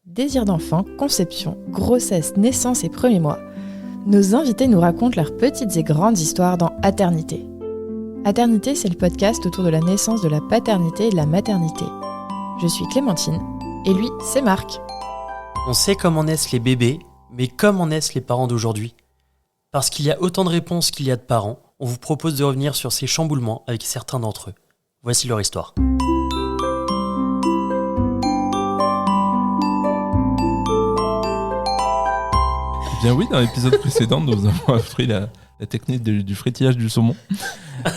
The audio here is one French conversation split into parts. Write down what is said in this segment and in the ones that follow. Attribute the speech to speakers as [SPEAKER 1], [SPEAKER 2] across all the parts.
[SPEAKER 1] Désir d'enfant, conception, grossesse, naissance et premiers mois, nos invités nous racontent leurs petites et grandes histoires dans Aternité. Aternité, c'est le podcast autour de la naissance, de la paternité et de la maternité. Je suis Clémentine, et lui, c'est Marc.
[SPEAKER 2] On sait comment naissent les bébés, mais comment naissent les parents d'aujourd'hui ? Parce qu'il y a autant de réponses qu'il y a de parents, on vous propose de revenir sur ces chamboulements avec certains d'entre eux. Voici leur histoire.
[SPEAKER 3] Eh bien oui, dans l'épisode précédent, nous avons appris la technique du fritillage du saumon.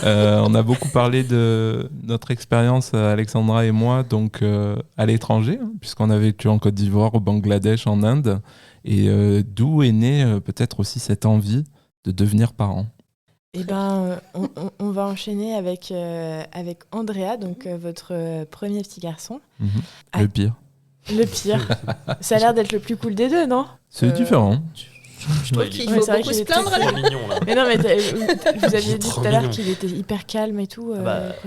[SPEAKER 3] On a beaucoup parlé de notre expérience, Alexandra et moi, donc à l'étranger, puisqu'on a vécu en Côte d'Ivoire, au Bangladesh, en Inde, et d'où est née peut-être aussi cette envie de devenir parent.
[SPEAKER 1] Eh ben, on va enchaîner avec Andrea, donc votre premier petit garçon.
[SPEAKER 3] Le pire.
[SPEAKER 1] Le pire. Ça a l'air d'être le plus cool des deux, non ?
[SPEAKER 3] C'est différent.
[SPEAKER 4] Je trouve qu'il faut beaucoup se plaindre là.
[SPEAKER 2] Mignon, là.
[SPEAKER 1] Mais non, mais vous aviez dit
[SPEAKER 2] Trop
[SPEAKER 1] tout à l'heure
[SPEAKER 2] mignon.
[SPEAKER 1] qu'il était hyper calme et tout.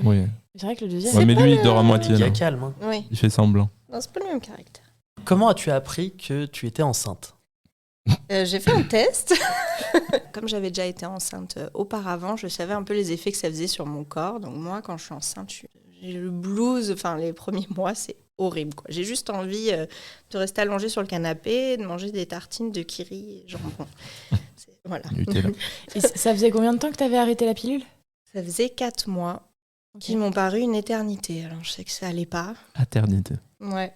[SPEAKER 3] Oui.
[SPEAKER 1] C'est vrai que le deuxième...
[SPEAKER 3] Ouais, mais lui, il dort à
[SPEAKER 2] Il
[SPEAKER 3] moitié.
[SPEAKER 2] est
[SPEAKER 3] là.
[SPEAKER 2] calme. Hein.
[SPEAKER 4] Oui,
[SPEAKER 3] Il fait semblant.
[SPEAKER 4] non, c'est pas le même caractère.
[SPEAKER 2] Comment as-tu appris que tu étais enceinte ?
[SPEAKER 4] J'ai fait un test. Comme j'avais déjà été enceinte auparavant, je savais un peu les effets que ça faisait sur mon corps. Donc moi, quand je suis enceinte, j'ai le blues. Enfin, les premiers mois, c'est horrible, quoi. J'ai juste envie de rester allongée sur le canapé, de manger des tartines de kiri et jambon. Voilà.
[SPEAKER 3] Nutella.
[SPEAKER 1] Et ça faisait combien de temps que tu avais arrêté la pilule ?
[SPEAKER 4] Ça faisait 4 mois qui m'ont paru une éternité. Alors, je sais que ça allait pas.
[SPEAKER 3] Paternité.
[SPEAKER 4] Ouais.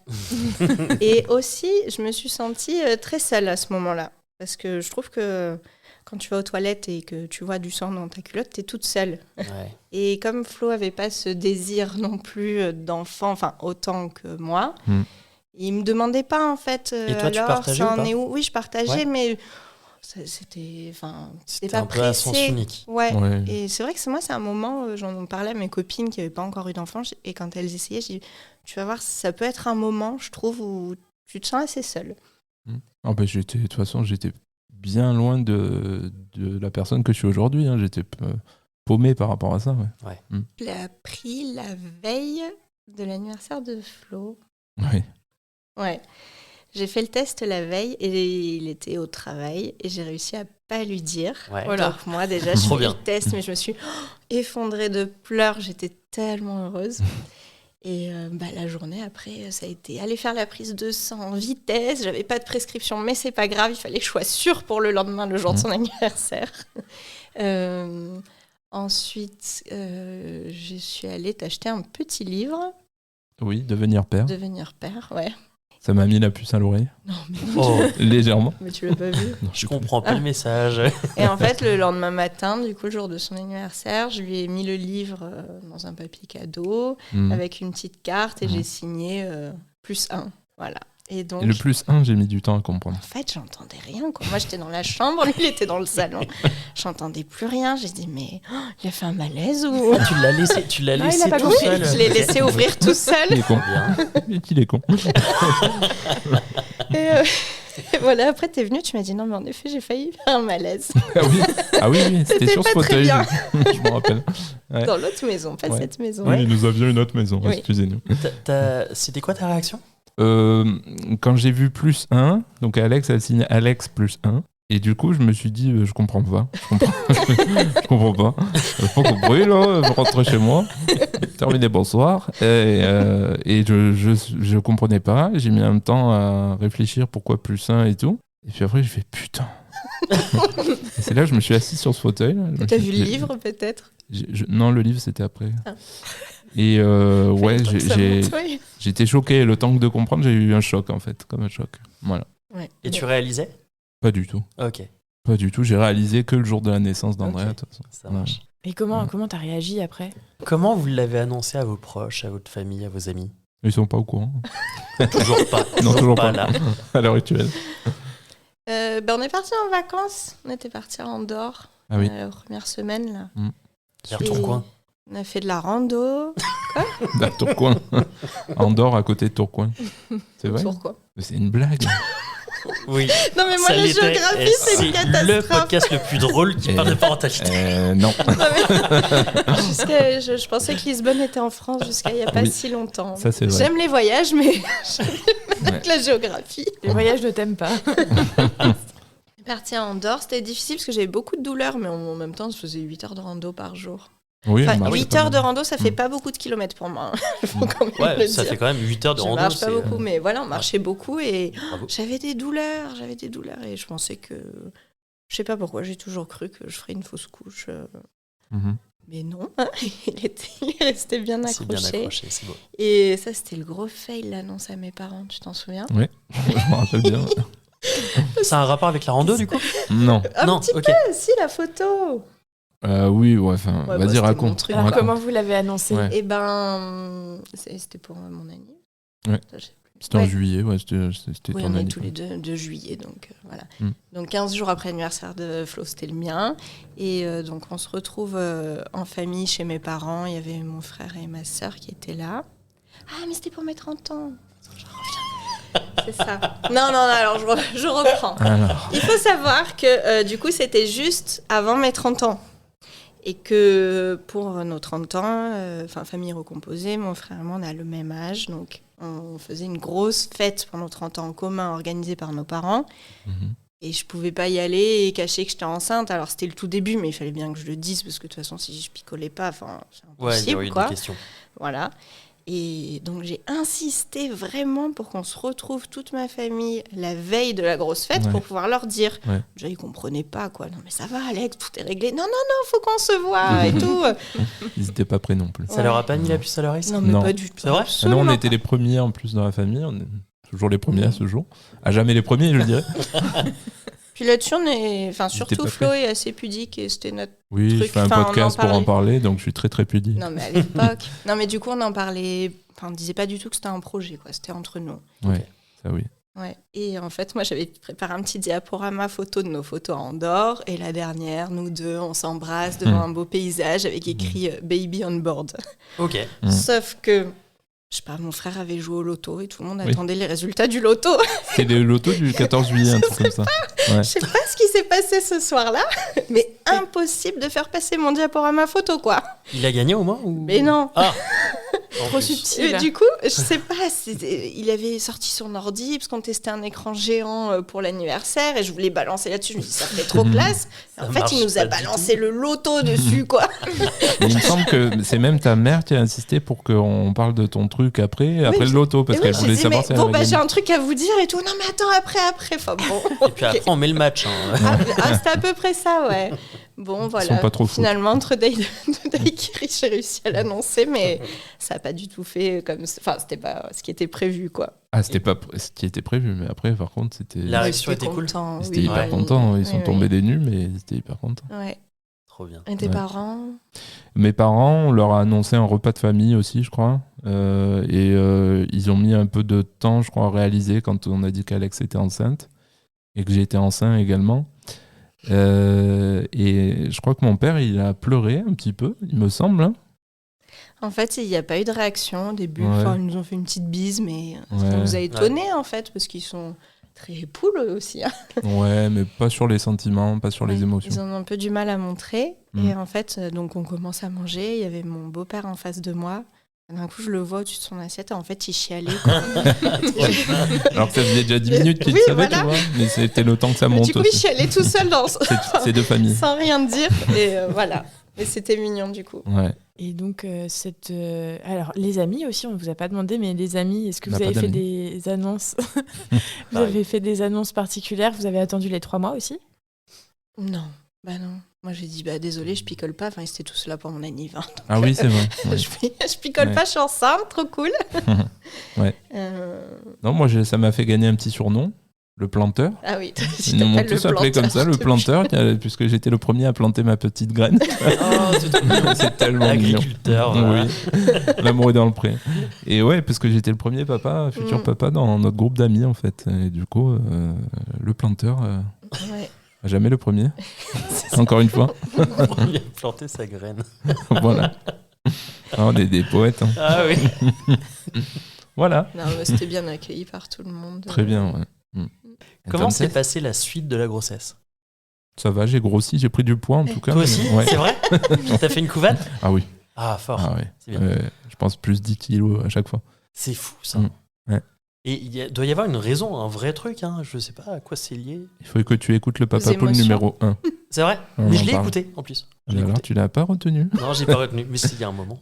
[SPEAKER 4] Et aussi, je me suis sentie très seule à ce moment-là. Parce que je trouve que quand tu vas aux toilettes et que tu vois du sang dans ta culotte, t'es toute seule.
[SPEAKER 2] Ouais.
[SPEAKER 4] Et comme Flo avait pas ce désir non plus d'enfant, enfin autant que moi, il me demandait pas en fait.
[SPEAKER 2] Et toi, tu
[SPEAKER 4] alors,
[SPEAKER 2] partageais
[SPEAKER 4] ça
[SPEAKER 2] ou
[SPEAKER 4] en
[SPEAKER 2] pas ?
[SPEAKER 4] est où ? Oui, je partageais,
[SPEAKER 2] Ouais.
[SPEAKER 4] Mais c'était pas
[SPEAKER 2] un peu à sens
[SPEAKER 4] pressé.
[SPEAKER 2] unique.
[SPEAKER 4] Ouais.
[SPEAKER 3] Ouais.
[SPEAKER 4] Et c'est vrai que moi, c'est un moment, j'en parlais à mes copines qui n'avaient pas encore eu d'enfants, et quand elles essayaient, je dis, tu vas voir, ça peut être un moment, je trouve, où tu te sens assez seule.
[SPEAKER 3] Ah bah, de toute façon, j'étais bien loin de la personne que je suis aujourd'hui. Hein. J'étais paumé par rapport à ça. Ouais.
[SPEAKER 4] Je l'ai appris la veille de l'anniversaire de Flo.
[SPEAKER 3] Ouais.
[SPEAKER 4] Ouais. J'ai fait le test la veille et il était au travail et j'ai réussi à pas lui dire.
[SPEAKER 2] Ouais.
[SPEAKER 1] Voilà.
[SPEAKER 4] Donc moi déjà je
[SPEAKER 2] Trop
[SPEAKER 4] fais
[SPEAKER 2] bien.
[SPEAKER 4] le test mais je me suis effondrée de pleurs, j'étais tellement heureuse. Et la journée après ça a été aller faire la prise de sang en vitesse, j'avais pas de prescription mais c'est pas grave, il fallait que je sois sûre pour le lendemain, le jour de son anniversaire. Ensuite je suis allée t'acheter un petit livre,
[SPEAKER 3] Oui, devenir père.
[SPEAKER 4] Devenir père, ouais.
[SPEAKER 3] Ça m'a mis la puce à l'oreille.
[SPEAKER 4] Non mais,
[SPEAKER 2] Oh,
[SPEAKER 3] Légèrement.
[SPEAKER 4] mais tu l'as pas vu.
[SPEAKER 3] Non,
[SPEAKER 2] je comprends pas le message.
[SPEAKER 4] Et en fait, le lendemain matin, du coup, le jour de son anniversaire, je lui ai mis le livre dans un papier cadeau avec une petite carte et j'ai signé +1. Voilà. Et donc,
[SPEAKER 3] Et le +1, j'ai mis du temps à comprendre.
[SPEAKER 4] en fait, j'entendais rien, quoi. Moi, j'étais dans la chambre, lui, il était dans le salon. J'entendais plus rien. J'ai dit, mais il a fait un malaise ou...
[SPEAKER 2] Tu l'as laissé
[SPEAKER 1] il a pas
[SPEAKER 2] tout
[SPEAKER 1] compris.
[SPEAKER 2] seul.
[SPEAKER 4] Je l'ai laissé ouvrir tout
[SPEAKER 3] Il
[SPEAKER 4] seul.
[SPEAKER 3] est con.
[SPEAKER 2] Bien.
[SPEAKER 3] Il est con.
[SPEAKER 4] Et voilà, après, t'es venu, tu m'as dit, non, mais en effet, j'ai failli faire un malaise.
[SPEAKER 3] Ah oui, c'était sur ce
[SPEAKER 4] pas très
[SPEAKER 3] fauteuil.
[SPEAKER 4] bien.
[SPEAKER 3] Je me rappelle. Ouais.
[SPEAKER 4] Dans l'autre maison, pas
[SPEAKER 3] Ouais.
[SPEAKER 4] cette maison.
[SPEAKER 3] Oui, nous avions une autre maison,
[SPEAKER 4] Oui.
[SPEAKER 3] excusez-nous.
[SPEAKER 2] C'était quoi ta réaction ?
[SPEAKER 3] Quand j'ai vu +1, donc Alex a signé Alex +1, et du coup je me suis dit je comprends pas, je comprends pas, j'ai pas compris là, je rentre chez moi, terminé, bonsoir, et je comprenais pas, j'ai mis un temps à réfléchir pourquoi +1 et tout, et puis après j'ai fait putain. Et c'est là que je me suis assis sur ce fauteuil. Là.
[SPEAKER 4] T'as vu le livre, peut-être ?
[SPEAKER 3] Non, le livre c'était après.
[SPEAKER 4] Ah.
[SPEAKER 3] Et ouais,
[SPEAKER 4] Fallait pas que ça monte, oui.
[SPEAKER 3] j'étais choqué. Le temps de comprendre, j'ai eu un choc en fait, comme un choc. Voilà.
[SPEAKER 4] Ouais.
[SPEAKER 2] Et tu réalisais ?
[SPEAKER 3] Pas du tout.
[SPEAKER 2] Ok,
[SPEAKER 3] Pas du tout. J'ai réalisé que le jour de la naissance d'Andrea.
[SPEAKER 2] Ok.
[SPEAKER 3] De toute façon.
[SPEAKER 2] ça
[SPEAKER 3] Ouais.
[SPEAKER 2] marche.
[SPEAKER 1] Et comment t'as réagi après ?
[SPEAKER 2] Comment vous l'avez annoncé à vos proches, à votre famille, à vos amis ?
[SPEAKER 3] Ils sont pas au courant.
[SPEAKER 2] Toujours pas.
[SPEAKER 3] Non, toujours pas.
[SPEAKER 2] là.
[SPEAKER 3] À l'heure actuelle.
[SPEAKER 4] On est parti en vacances. On était parti à Andorre
[SPEAKER 3] Ah oui.
[SPEAKER 4] la première semaine là.
[SPEAKER 2] Vers
[SPEAKER 4] Et
[SPEAKER 2] Tourcoing.
[SPEAKER 4] On a fait de la rando.
[SPEAKER 3] À Tourcoing. Andorre, à côté de Tourcoing. C'est vrai.
[SPEAKER 4] Pourquoi ?
[SPEAKER 3] Mais c'est une blague.
[SPEAKER 2] Oui.
[SPEAKER 4] Non mais moi
[SPEAKER 2] Ça
[SPEAKER 4] la
[SPEAKER 2] l'était.
[SPEAKER 4] géographie
[SPEAKER 2] Et
[SPEAKER 4] c'est une
[SPEAKER 2] le
[SPEAKER 4] catastrophe.
[SPEAKER 2] podcast le plus drôle qui parle de parentalité.
[SPEAKER 3] Non.
[SPEAKER 4] Je pensais que Lisbonne était en France jusqu'à il n'y a pas
[SPEAKER 3] Oui.
[SPEAKER 4] si longtemps.
[SPEAKER 3] Ça, c'est vrai.
[SPEAKER 4] J'aime les voyages mais avec la géographie.
[SPEAKER 1] Les voyages ne t'aiment pas.
[SPEAKER 4] Je suis partie à Andorre, c'était difficile parce que j'avais beaucoup de douleurs, mais en même temps, je faisais 8 heures de rando par jour.
[SPEAKER 3] Oui,
[SPEAKER 4] Enfin,
[SPEAKER 3] on marche
[SPEAKER 4] 8
[SPEAKER 3] pas
[SPEAKER 4] heures de
[SPEAKER 3] mal.
[SPEAKER 4] rando, ça fait pas beaucoup de kilomètres pour moi. Il faut quand même
[SPEAKER 2] Ouais,
[SPEAKER 4] le
[SPEAKER 2] ça
[SPEAKER 4] dire.
[SPEAKER 2] fait quand même 8 heures de
[SPEAKER 4] Je
[SPEAKER 2] rando.
[SPEAKER 4] marche pas
[SPEAKER 2] c'est-
[SPEAKER 4] beaucoup, mais voilà, on marchait beaucoup et
[SPEAKER 2] Bravo.
[SPEAKER 4] j'avais des douleurs et je pensais que... Je sais pas pourquoi, j'ai toujours cru que je ferais une fausse couche.
[SPEAKER 3] Mhm.
[SPEAKER 4] Mais non, il est resté bien
[SPEAKER 2] C'est bien
[SPEAKER 4] accroché.
[SPEAKER 2] accroché, c'est beau.
[SPEAKER 4] Et ça, c'était le gros fail, l'annonce à mes parents, tu t'en souviens?
[SPEAKER 3] Je me rappelle bien.
[SPEAKER 2] Ça a un rapport avec la rando, du coup?
[SPEAKER 3] Non.
[SPEAKER 4] Un
[SPEAKER 2] Non,
[SPEAKER 4] petit
[SPEAKER 2] ok.
[SPEAKER 4] peu, si, la photo.
[SPEAKER 3] Oui, ouais, enfin,
[SPEAKER 4] Ouais,
[SPEAKER 3] vas-y,
[SPEAKER 4] c'était mon
[SPEAKER 3] raconte.
[SPEAKER 4] truc.
[SPEAKER 1] Alors,
[SPEAKER 3] Raconte.
[SPEAKER 1] comment vous l'avez annoncé?
[SPEAKER 3] Ouais.
[SPEAKER 4] Et ben, c'était pour mon année.
[SPEAKER 3] Ouais.
[SPEAKER 4] Ça, je sais plus.
[SPEAKER 3] C'était en
[SPEAKER 4] Ouais.
[SPEAKER 3] juillet, ouais, c'était
[SPEAKER 4] Oui,
[SPEAKER 3] ton
[SPEAKER 4] on est
[SPEAKER 3] année.
[SPEAKER 4] tous les deux de juillet, donc voilà.
[SPEAKER 3] Mm.
[SPEAKER 4] Donc 15 jours après l'anniversaire de Flo, c'était le mien. Et donc on se retrouve en famille chez mes parents. Il y avait mon frère et ma sœur qui étaient là. Ah, mais c'était pour mes 30 ans. Je reviens. C'est ça. Non, alors je reprends.
[SPEAKER 3] Alors,
[SPEAKER 4] Il faut savoir que du coup, c'était juste avant mes 30 ans. Et que pour nos 30 ans, famille recomposée, mon frère et moi, on a le même âge. Donc, on faisait une grosse fête pour nos 30 ans en commun organisée par nos parents.
[SPEAKER 3] mhm.
[SPEAKER 4] Et je pouvais pas y aller et cacher que j'étais enceinte. Alors, c'était le tout début, mais il fallait bien que je le dise parce que de toute façon, si je picolais pas, c'est
[SPEAKER 2] Ouais, il y
[SPEAKER 4] impossible,
[SPEAKER 2] aurait eu
[SPEAKER 4] quoi.
[SPEAKER 2] des questions.
[SPEAKER 4] Voilà. Et donc, j'ai insisté vraiment pour qu'on se retrouve toute ma famille la veille de la grosse fête
[SPEAKER 3] Ouais.
[SPEAKER 4] pour pouvoir leur dire.
[SPEAKER 3] Ouais.
[SPEAKER 4] Déjà, ils comprenaient pas, quoi. Non, mais ça va, Alex, tout est réglé. Non, faut qu'on se voit et tout.
[SPEAKER 3] Ils n'étaient pas prêts non plus.
[SPEAKER 2] Ça leur a pas mis la puce à l'oreille, ça?
[SPEAKER 4] Non, mais
[SPEAKER 3] Non.
[SPEAKER 4] pas du tout.
[SPEAKER 2] C'est vrai?
[SPEAKER 3] Ah non, on était les premiers en plus dans la famille. On est toujours les premiers à ce jour. À jamais les premiers, je dirais.
[SPEAKER 4] Puis là-dessus,
[SPEAKER 3] pas
[SPEAKER 4] surtout Flo est assez pudique et c'était notre.
[SPEAKER 3] Oui,
[SPEAKER 4] Truc,
[SPEAKER 3] je fais un
[SPEAKER 4] enfin, on en
[SPEAKER 3] podcast pour en
[SPEAKER 4] parlait.
[SPEAKER 3] parler, donc je suis très très pudique.
[SPEAKER 4] Non, mais à l'époque. Non, mais du coup, on en parlait. Enfin, on disait pas du tout que c'était un projet, quoi. C'était entre nous.
[SPEAKER 3] Ouais, ça oui.
[SPEAKER 4] Ouais. Et en fait, moi, j'avais préparé un petit diaporama photo de nos photos à Andorre. Et la dernière, nous deux, on s'embrasse devant un beau paysage avec écrit Baby on board.
[SPEAKER 2] Ok.
[SPEAKER 3] Mm.
[SPEAKER 4] Sauf que, je sais pas, mon frère avait joué au loto et tout le monde
[SPEAKER 3] Oui.
[SPEAKER 4] attendait les résultats du loto.
[SPEAKER 3] C'était le loto du 14 juillet, un truc comme ça. Ouais.
[SPEAKER 4] Je sais pas ce qui s'est passé ce soir-là, mais impossible de faire passer mon diaporama photo, quoi.
[SPEAKER 2] Il a gagné au moins ou...
[SPEAKER 4] Mais non.
[SPEAKER 2] Ah En
[SPEAKER 1] Trop
[SPEAKER 2] plus.
[SPEAKER 1] subtil.
[SPEAKER 4] Et du coup, je sais pas, il avait sorti son ordi parce qu'on testait un écran géant pour l'anniversaire et je voulais balancer là-dessus. Je me dis, ça ferait trop classe.
[SPEAKER 2] Ça
[SPEAKER 4] En fait,
[SPEAKER 2] marche
[SPEAKER 4] il nous a
[SPEAKER 2] pas du
[SPEAKER 4] balancé le loto dessus, quoi.
[SPEAKER 3] Mais il me semble que c'est même ta mère qui a insisté pour qu'on parle de ton truc après le loto, parce
[SPEAKER 4] Et
[SPEAKER 3] qu'elle
[SPEAKER 4] oui,
[SPEAKER 3] voulait
[SPEAKER 4] j'ai dit,
[SPEAKER 3] savoir
[SPEAKER 4] mais
[SPEAKER 3] si elle
[SPEAKER 4] bon,
[SPEAKER 3] avait
[SPEAKER 4] j'ai
[SPEAKER 3] gagné.
[SPEAKER 4] un truc à vous dire et tout. Non, mais attends, après. Enfin, bon.
[SPEAKER 2] Et puis après, on met le match. hein.
[SPEAKER 4] C'était à peu près ça, ouais. Bon, voilà.
[SPEAKER 3] sont pas trop fous.
[SPEAKER 4] Finalement, entre Daiquiri, j'ai réussi à l'annoncer, mais ça n'a pas du tout fait comme. Enfin, c'était pas ce qui était prévu, quoi.
[SPEAKER 3] Ah, c'était pas ce qui était prévu, mais après, par contre, c'était.
[SPEAKER 2] La
[SPEAKER 4] Ouais,
[SPEAKER 2] réaction
[SPEAKER 4] j'étais
[SPEAKER 2] était cool.
[SPEAKER 4] content,
[SPEAKER 3] Ils étaient
[SPEAKER 4] oui.
[SPEAKER 3] hyper
[SPEAKER 2] Ouais.
[SPEAKER 3] contents. Ils sont
[SPEAKER 4] Oui,
[SPEAKER 3] tombés
[SPEAKER 4] oui.
[SPEAKER 3] des nues, mais ils étaient hyper contents.
[SPEAKER 4] Ouais.
[SPEAKER 2] Trop bien.
[SPEAKER 4] Et tes
[SPEAKER 3] Ouais.
[SPEAKER 4] parents?
[SPEAKER 3] Mes parents, on leur a annoncé un repas de famille aussi, je crois. Ils ont mis un peu de temps, je crois, à réaliser quand on a dit qu'Alex était enceinte et que j'étais enceinte également. Et je crois que mon père, il a pleuré un petit peu, il me semble. Hein.
[SPEAKER 4] En fait, il n'y a pas eu de réaction au début.
[SPEAKER 3] Ouais.
[SPEAKER 4] Enfin, ils nous ont fait une petite bise, mais ça
[SPEAKER 3] Ouais.
[SPEAKER 4] nous a étonnés, en fait, parce qu'ils sont très poules eux aussi. Hein.
[SPEAKER 3] Ouais, mais pas sur les sentiments, pas sur les
[SPEAKER 4] Ouais,
[SPEAKER 3] émotions.
[SPEAKER 4] Ils en ont un peu du mal à montrer.
[SPEAKER 3] Mm.
[SPEAKER 4] Et en fait, donc on commence à manger. Il y avait mon beau-père en face de moi. D'un coup, je le vois au-dessus de son assiette. Et en fait, il chialait. Quoi.
[SPEAKER 3] Alors que ça faisait déjà 10 minutes qu'il
[SPEAKER 4] Oui,
[SPEAKER 3] le savait,
[SPEAKER 4] voilà.
[SPEAKER 3] tu vois. Mais c'était le temps que ça
[SPEAKER 4] Mais
[SPEAKER 3] monte
[SPEAKER 4] du coup, il
[SPEAKER 3] aussi.
[SPEAKER 4] chialait tout seul
[SPEAKER 3] C'est deux familles.
[SPEAKER 4] sans rien dire. Et voilà. Et c'était mignon, du coup.
[SPEAKER 3] Ouais.
[SPEAKER 1] Et donc, alors, les amis aussi, on ne vous a pas demandé, mais les amis, est-ce que
[SPEAKER 3] On
[SPEAKER 1] vous
[SPEAKER 3] n'a
[SPEAKER 1] avez
[SPEAKER 3] pas
[SPEAKER 1] fait
[SPEAKER 3] d'amis.
[SPEAKER 1] des annonces Vous
[SPEAKER 2] Pareil.
[SPEAKER 1] avez fait des annonces particulières Vous avez attendu les 3 mois aussi
[SPEAKER 4] Non. Bah non. Moi, j'ai dit, désolé, je picole pas. Enfin, ils étaient tous là pour mon anniv. Hein.
[SPEAKER 3] Ah oui, c'est vrai. Ouais.
[SPEAKER 4] Je picole
[SPEAKER 3] Ouais.
[SPEAKER 4] pas, je suis enceinte, trop cool.
[SPEAKER 3] Ouais. Non, moi, ça m'a fait gagner un petit surnom, le planteur.
[SPEAKER 4] Ah oui,
[SPEAKER 3] Ils nous m'ont tous appelé comme ça, le planteur, puisque j'étais le premier à planter ma petite graine.
[SPEAKER 2] Oh,
[SPEAKER 3] C'est tellement mignon.
[SPEAKER 2] agriculteur. voilà.
[SPEAKER 3] Oui, l'amour est dans le pré. Et ouais, parce que j'étais le premier papa, futur
[SPEAKER 4] Mm.
[SPEAKER 3] papa dans notre groupe d'amis en fait. Et du coup, le planteur,
[SPEAKER 4] Ouais.
[SPEAKER 3] jamais le premier. Encore une fois,
[SPEAKER 2] Il a planté sa graine.
[SPEAKER 3] voilà. Ah, on est des poètes. Hein.
[SPEAKER 2] Ah oui.
[SPEAKER 3] Voilà,
[SPEAKER 4] Non, mais c'était bien accueilli par tout le monde.
[SPEAKER 3] très bien. Ouais. Mm.
[SPEAKER 2] Comment s'est
[SPEAKER 3] Entonces,
[SPEAKER 2] passée la suite de la grossesse?
[SPEAKER 3] ça va, j'ai grossi, j'ai pris du poids en tout cas.
[SPEAKER 2] Toi aussi?
[SPEAKER 3] Ouais.
[SPEAKER 2] C'est vrai? T'as fait une couvade?
[SPEAKER 3] Ah oui,
[SPEAKER 2] Ah, fort.
[SPEAKER 3] ah, ouais.
[SPEAKER 2] C'est bien.
[SPEAKER 3] Je pense plus 10 kilos à chaque fois.
[SPEAKER 2] C'est fou, ça.
[SPEAKER 3] Mm. Ouais.
[SPEAKER 2] Et doit y avoir une raison, un vrai truc, hein. Je sais pas à quoi c'est lié.
[SPEAKER 3] Il faut que tu écoutes le Papa Poule
[SPEAKER 4] émotions.
[SPEAKER 3] numéro 1.
[SPEAKER 2] C'est vrai.
[SPEAKER 3] On
[SPEAKER 2] Mais
[SPEAKER 3] en
[SPEAKER 2] je l'ai
[SPEAKER 3] parle.
[SPEAKER 2] écouté en plus. Je l'ai
[SPEAKER 3] Alors,
[SPEAKER 2] écouté.
[SPEAKER 3] tu l'as pas retenu.
[SPEAKER 2] Non, j'ai pas retenu, mais c'était il y a un moment.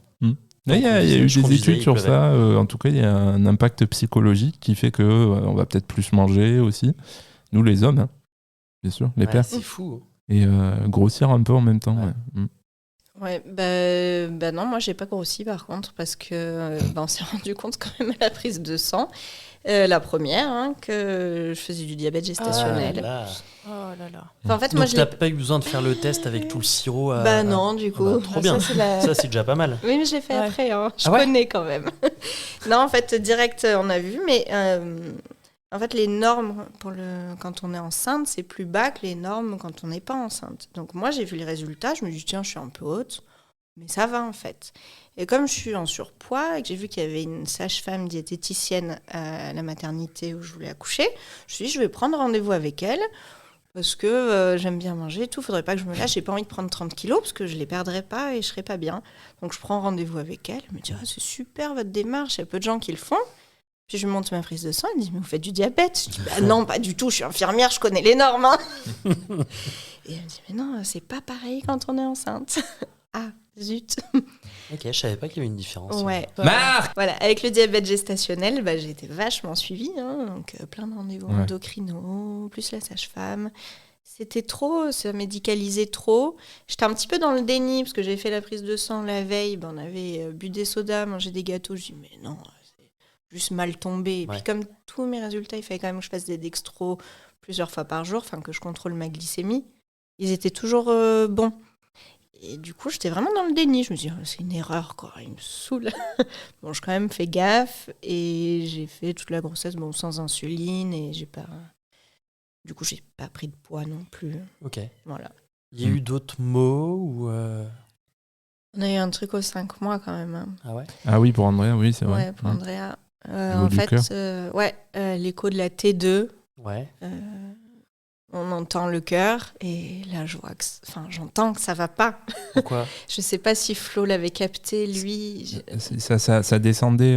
[SPEAKER 3] Là, il y a eu
[SPEAKER 2] Je
[SPEAKER 3] des
[SPEAKER 2] conduisais,
[SPEAKER 3] études
[SPEAKER 2] il
[SPEAKER 3] sur
[SPEAKER 2] pleuvait.
[SPEAKER 3] ça. En tout cas, il y a un impact psychologique qui fait que on va peut-être plus manger aussi. Nous, les hommes, hein, bien sûr, les
[SPEAKER 2] Ouais,
[SPEAKER 3] pères.
[SPEAKER 2] c'est fou.
[SPEAKER 3] Et grossir un peu en même temps.
[SPEAKER 2] Ouais.
[SPEAKER 3] Ouais.
[SPEAKER 4] Ouais, bah non, moi j'ai pas grossi par contre parce que on s'est rendu compte quand même à la prise de sang, la première, hein, que je faisais du diabète gestationnel.
[SPEAKER 2] Ah là.
[SPEAKER 1] Oh là là.
[SPEAKER 4] Enfin, en fait,
[SPEAKER 2] Donc
[SPEAKER 4] moi je
[SPEAKER 2] t'as
[SPEAKER 4] l'ai.
[SPEAKER 2] pas eu besoin de faire le test avec tout le sirop
[SPEAKER 4] Bah non, du coup.
[SPEAKER 2] trop
[SPEAKER 1] Ah,
[SPEAKER 2] bien.
[SPEAKER 1] ça, c'est la-
[SPEAKER 2] Ça, c'est déjà pas mal.
[SPEAKER 4] Oui, mais je l'ai fait
[SPEAKER 1] Ouais.
[SPEAKER 4] après, hein. Je
[SPEAKER 2] Ah ouais
[SPEAKER 4] connais quand même. Non, en fait, direct, on a vu, mais en fait, les normes quand on est enceinte, c'est plus bas que les normes quand on n'est pas enceinte. Donc moi, j'ai vu les résultats, je me dis, tiens, je suis un peu haute, mais ça va en fait. Et comme je suis en surpoids et que j'ai vu qu'il y avait une sage-femme diététicienne à la maternité où je voulais accoucher, je me suis dit, je vais prendre rendez-vous avec elle. Parce que j'aime bien manger et tout, faudrait pas que je me lâche, j'ai pas envie de prendre 30 kilos parce que je les perdrais pas et je serais pas bien. Donc je prends rendez-vous avec elle, elle me dit c'est super votre démarche, il y a peu de gens qui le font. Puis je lui montre ma prise de sang, elle me dit mais vous faites du diabète. Je dis bah non, pas du tout, je suis infirmière, je connais les normes. Hein. Et elle me dit mais non, c'est pas pareil quand on est enceinte. Ah zut.
[SPEAKER 2] Ok, je savais pas qu'il y avait une différence.
[SPEAKER 4] Ouais.
[SPEAKER 3] Marc
[SPEAKER 4] Voilà, avec le diabète gestationnel, j'ai été vachement suivie, hein, donc plein de rendez-vous
[SPEAKER 3] Ouais.
[SPEAKER 4] endocrino, plus la sage-femme. C'était trop, ça médicalisait trop. J'étais un petit peu dans le déni, parce que j'avais fait la prise de sang la veille, on avait bu des sodas, mangé des gâteaux, je dis mais non, c'est juste mal tombé. Et
[SPEAKER 2] Ouais.
[SPEAKER 4] puis comme tous mes résultats, il fallait quand même que je fasse des dextros plusieurs fois par jour, enfin que je contrôle ma glycémie, ils étaient toujours bons. Et du coup, j'étais vraiment dans le déni. Je me dis, c'est une erreur, quoi. Il me saoule. Bon, j'ai quand même fait gaffe et j'ai fait toute la grossesse sans insuline et j'ai pas. Du coup, j'ai pas pris de poids non plus.
[SPEAKER 2] Ok.
[SPEAKER 4] Voilà.
[SPEAKER 2] Il y a eu d'autres mots ou
[SPEAKER 4] On a eu un truc aux 5 mois quand même. Hein.
[SPEAKER 2] Ah ouais.
[SPEAKER 3] Ah oui, pour Andrea, oui, c'est vrai.
[SPEAKER 4] Ouais, pour Andrea.
[SPEAKER 3] Niveau
[SPEAKER 4] En
[SPEAKER 3] du
[SPEAKER 4] fait,
[SPEAKER 3] cœur.
[SPEAKER 4] l'écho de la T2.
[SPEAKER 2] Ouais.
[SPEAKER 4] On entend le cœur et là, j'entends que ça va pas.
[SPEAKER 2] Pourquoi?
[SPEAKER 4] Je sais pas si Flo l'avait capté, lui.
[SPEAKER 3] Ça descendait.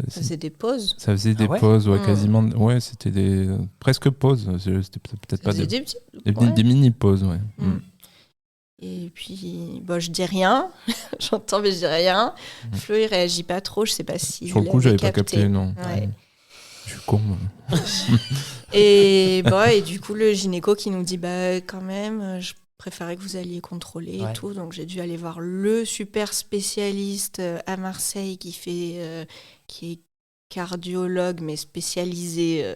[SPEAKER 4] Ça faisait des pauses.
[SPEAKER 3] Ça faisait des
[SPEAKER 2] ouais
[SPEAKER 3] pauses, ouais,
[SPEAKER 4] Mm.
[SPEAKER 3] quasiment. Ouais, c'était des presque pauses. C'était peut-être
[SPEAKER 4] Ça
[SPEAKER 3] pas
[SPEAKER 4] faisait
[SPEAKER 3] des,
[SPEAKER 4] des petits.
[SPEAKER 3] des mini pauses, ouais.
[SPEAKER 4] Mm. Et puis, je dis rien. J'entends, mais je dis rien.
[SPEAKER 3] Mm.
[SPEAKER 4] Flo, il réagit pas trop. Je sais pas si.
[SPEAKER 3] Sur le coup, j'avais pas capté, non.
[SPEAKER 4] Ouais.
[SPEAKER 3] Je suis con. moi.
[SPEAKER 4] Et du coup, le gynéco qui nous dit quand même, je préférais que vous alliez contrôler
[SPEAKER 2] Ouais.
[SPEAKER 4] et tout. Donc, j'ai dû aller voir le super spécialiste à Marseille qui est cardiologue, mais spécialisé.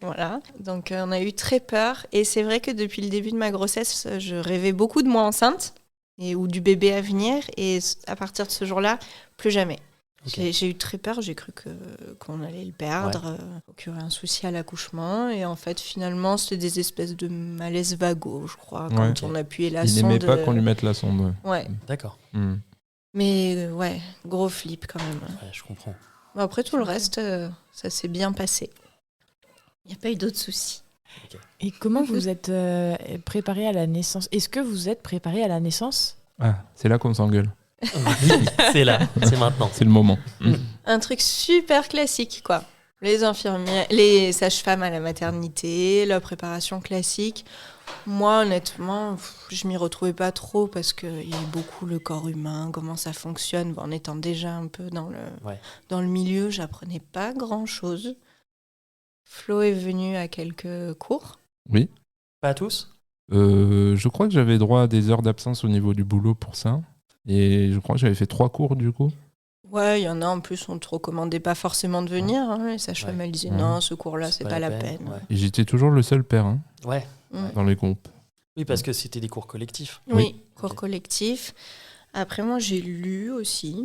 [SPEAKER 4] Voilà. Donc, on a eu très peur. Et c'est vrai que depuis le début de ma grossesse, je rêvais beaucoup de moi enceinte ou du bébé à venir. Et à partir de ce jour-là, plus jamais.
[SPEAKER 2] Ok.
[SPEAKER 4] J'ai eu très peur, j'ai cru qu'on allait le perdre, qu'il y aurait un souci à l'accouchement. Et en fait, finalement, c'était des espèces de malaise vagos, je crois, quand
[SPEAKER 3] Ouais.
[SPEAKER 4] on appuyait la
[SPEAKER 3] Il
[SPEAKER 4] sonde.
[SPEAKER 3] n'aimait pas qu'on lui mette la sonde.
[SPEAKER 4] Ouais,
[SPEAKER 2] D'accord.
[SPEAKER 3] Mm.
[SPEAKER 4] mais gros flip quand même.
[SPEAKER 2] Ouais, je comprends.
[SPEAKER 4] Bon, après, tout le reste, ça s'est bien passé. Il n'y a pas eu d'autres soucis.
[SPEAKER 1] Et comment vous êtes préparé à la naissance? Est-ce que vous êtes préparé à la naissance?
[SPEAKER 3] Ah, c'est là qu'on s'engueule.
[SPEAKER 2] Oui, c'est là, c'est maintenant.
[SPEAKER 3] C'est le moment. Mm.
[SPEAKER 4] Un truc super classique, quoi. Les infirmières, les sages-femmes à la maternité, la préparation classique. Moi, honnêtement, je m'y retrouvais pas trop parce qu'il y a beaucoup le corps humain, comment ça fonctionne. Bon, en étant déjà un peu dans le milieu, j'apprenais pas grand-chose. Flo est venu à quelques cours.
[SPEAKER 3] Oui.
[SPEAKER 2] Pas à tous?
[SPEAKER 3] Je crois que j'avais droit à des heures d'absence au niveau du boulot pour ça. Et je crois que j'avais fait 3 cours du coup.
[SPEAKER 4] Ouais, il y en a en plus, on ne te recommandait pas forcément de venir. Hein. Les sages-femmes, elles disaient non, ce cours-là, c'est pas la peine.
[SPEAKER 2] Ouais.
[SPEAKER 3] Et j'étais toujours le seul père hein,
[SPEAKER 2] Ouais.
[SPEAKER 3] dans les groupes.
[SPEAKER 2] Oui, parce que c'était des cours collectifs.
[SPEAKER 4] Oui, cours
[SPEAKER 2] Ok.
[SPEAKER 4] collectif. Après, moi, j'ai lu aussi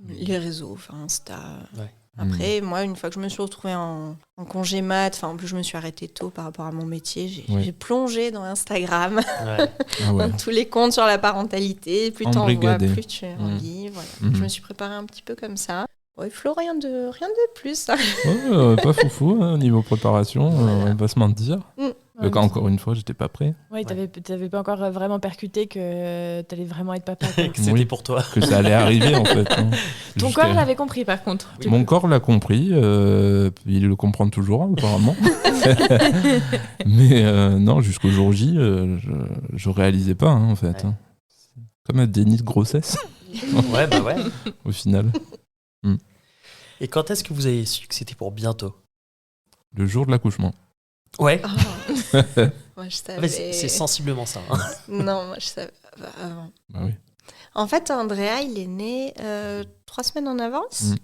[SPEAKER 4] les réseaux, Insta.
[SPEAKER 2] Ouais.
[SPEAKER 4] Après, moi, une fois que je me suis retrouvée en congé mat, en plus, je me suis arrêtée tôt par rapport à mon métier. J'ai plongé dans Instagram,
[SPEAKER 2] Ouais.
[SPEAKER 3] Ah ouais.
[SPEAKER 4] dans tous les comptes sur la parentalité. Plus t'en vois,
[SPEAKER 3] Embrigadé.
[SPEAKER 4] plus tu en lis. Voilà. Je me suis préparée un petit peu comme ça. Ouais, Flo, rien de plus.
[SPEAKER 3] Ouais, pas foufou hein, niveau préparation, on va pas se mentir.
[SPEAKER 1] Ouais,
[SPEAKER 3] Encore une fois, j'étais pas prêt.
[SPEAKER 1] Ouais, t'avais pas encore vraiment percuté que t'allais vraiment être papa, quoi.
[SPEAKER 2] Que c'était
[SPEAKER 3] Oui.
[SPEAKER 2] pour toi.
[SPEAKER 3] Que ça allait arriver en fait. hein.
[SPEAKER 1] Ton
[SPEAKER 3] J'étais-
[SPEAKER 1] corps l'avait compris, par contre.
[SPEAKER 2] Oui.
[SPEAKER 3] Mon corps l'a compris, il le comprend toujours apparemment. Mais non, jusqu'au jour J, je réalisais pas en fait.
[SPEAKER 2] Ouais.
[SPEAKER 3] hein. Comme un déni de grossesse
[SPEAKER 2] Ouais, bah ouais.
[SPEAKER 3] au final.
[SPEAKER 2] Et quand est-ce que vous avez su que c'était pour bientôt?
[SPEAKER 3] Le jour de l'accouchement.
[SPEAKER 2] Ouais.
[SPEAKER 4] Oh. Moi, je savais.
[SPEAKER 2] Ouais, c'est sensiblement ça. hein.
[SPEAKER 4] Non, moi, je savais avant.
[SPEAKER 3] Bah oui.
[SPEAKER 4] En fait, Andrea, il est né 3 semaines en avance.
[SPEAKER 3] Mm.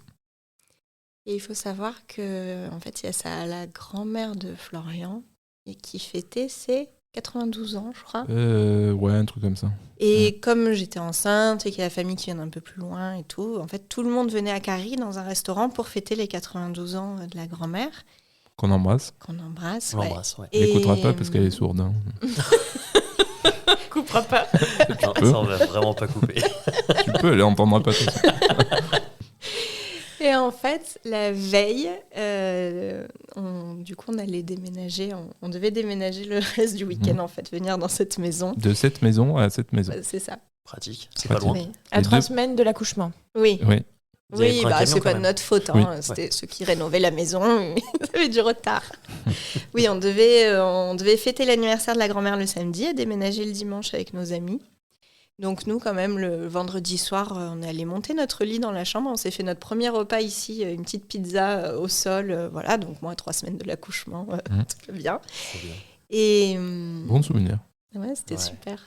[SPEAKER 4] Et il faut savoir que, en fait, il y a la grand-mère de Florian et qui fêtait ses 92 ans, je crois.
[SPEAKER 3] Ouais, un truc comme ça.
[SPEAKER 4] Et comme j'étais enceinte et qu'il y a la famille qui vient d'un peu plus loin et tout, en fait, tout le monde venait à Carrie dans un restaurant pour fêter les 92 ans de la grand-mère,
[SPEAKER 3] Qu'on embrasse.
[SPEAKER 4] qu'on embrasse.
[SPEAKER 2] On
[SPEAKER 4] ouais.
[SPEAKER 2] l'embrasse, ouais.
[SPEAKER 3] Elle n'écoutera pas parce qu'elle est sourde. hein.
[SPEAKER 1] Coupera pas.
[SPEAKER 2] Non,
[SPEAKER 3] peux.
[SPEAKER 2] ça, on va vraiment pas couper.
[SPEAKER 3] Tu peux, elle entendra pas tout ça.
[SPEAKER 4] Et en fait, la veille, du coup, on allait déménager. On devait déménager le reste du week-end, en fait, venir dans cette maison.
[SPEAKER 3] De cette maison à cette maison.
[SPEAKER 4] Ouais, c'est ça.
[SPEAKER 2] Pratique, c'est pas
[SPEAKER 3] Pratique.
[SPEAKER 2] loin.
[SPEAKER 4] Mais-
[SPEAKER 1] À
[SPEAKER 3] Les
[SPEAKER 1] 3
[SPEAKER 3] deux-
[SPEAKER 1] semaine de l'accouchement.
[SPEAKER 4] Oui,
[SPEAKER 3] Oui.
[SPEAKER 2] Vous avez
[SPEAKER 4] oui,
[SPEAKER 2] pris un
[SPEAKER 4] bah,
[SPEAKER 2] camion,
[SPEAKER 4] c'est
[SPEAKER 2] quand
[SPEAKER 4] pas de
[SPEAKER 2] même.
[SPEAKER 4] notre faute.
[SPEAKER 3] Oui.
[SPEAKER 4] Hein. C'était ceux qui rénovaient la maison. Ils avaient du retard. Oui, on devait fêter l'anniversaire de la grand-mère le samedi et déménager le dimanche avec nos amis. Donc nous, quand même, le vendredi soir, on est allé monter notre lit dans la chambre. On s'est fait notre premier repas ici, une petite pizza au sol. Voilà, donc moi, 3 semaines de l'accouchement, tout va bien.
[SPEAKER 2] Trop bien.
[SPEAKER 4] Et
[SPEAKER 3] Bon souvenir.
[SPEAKER 4] ouais, c'était
[SPEAKER 2] Ouais.
[SPEAKER 4] super.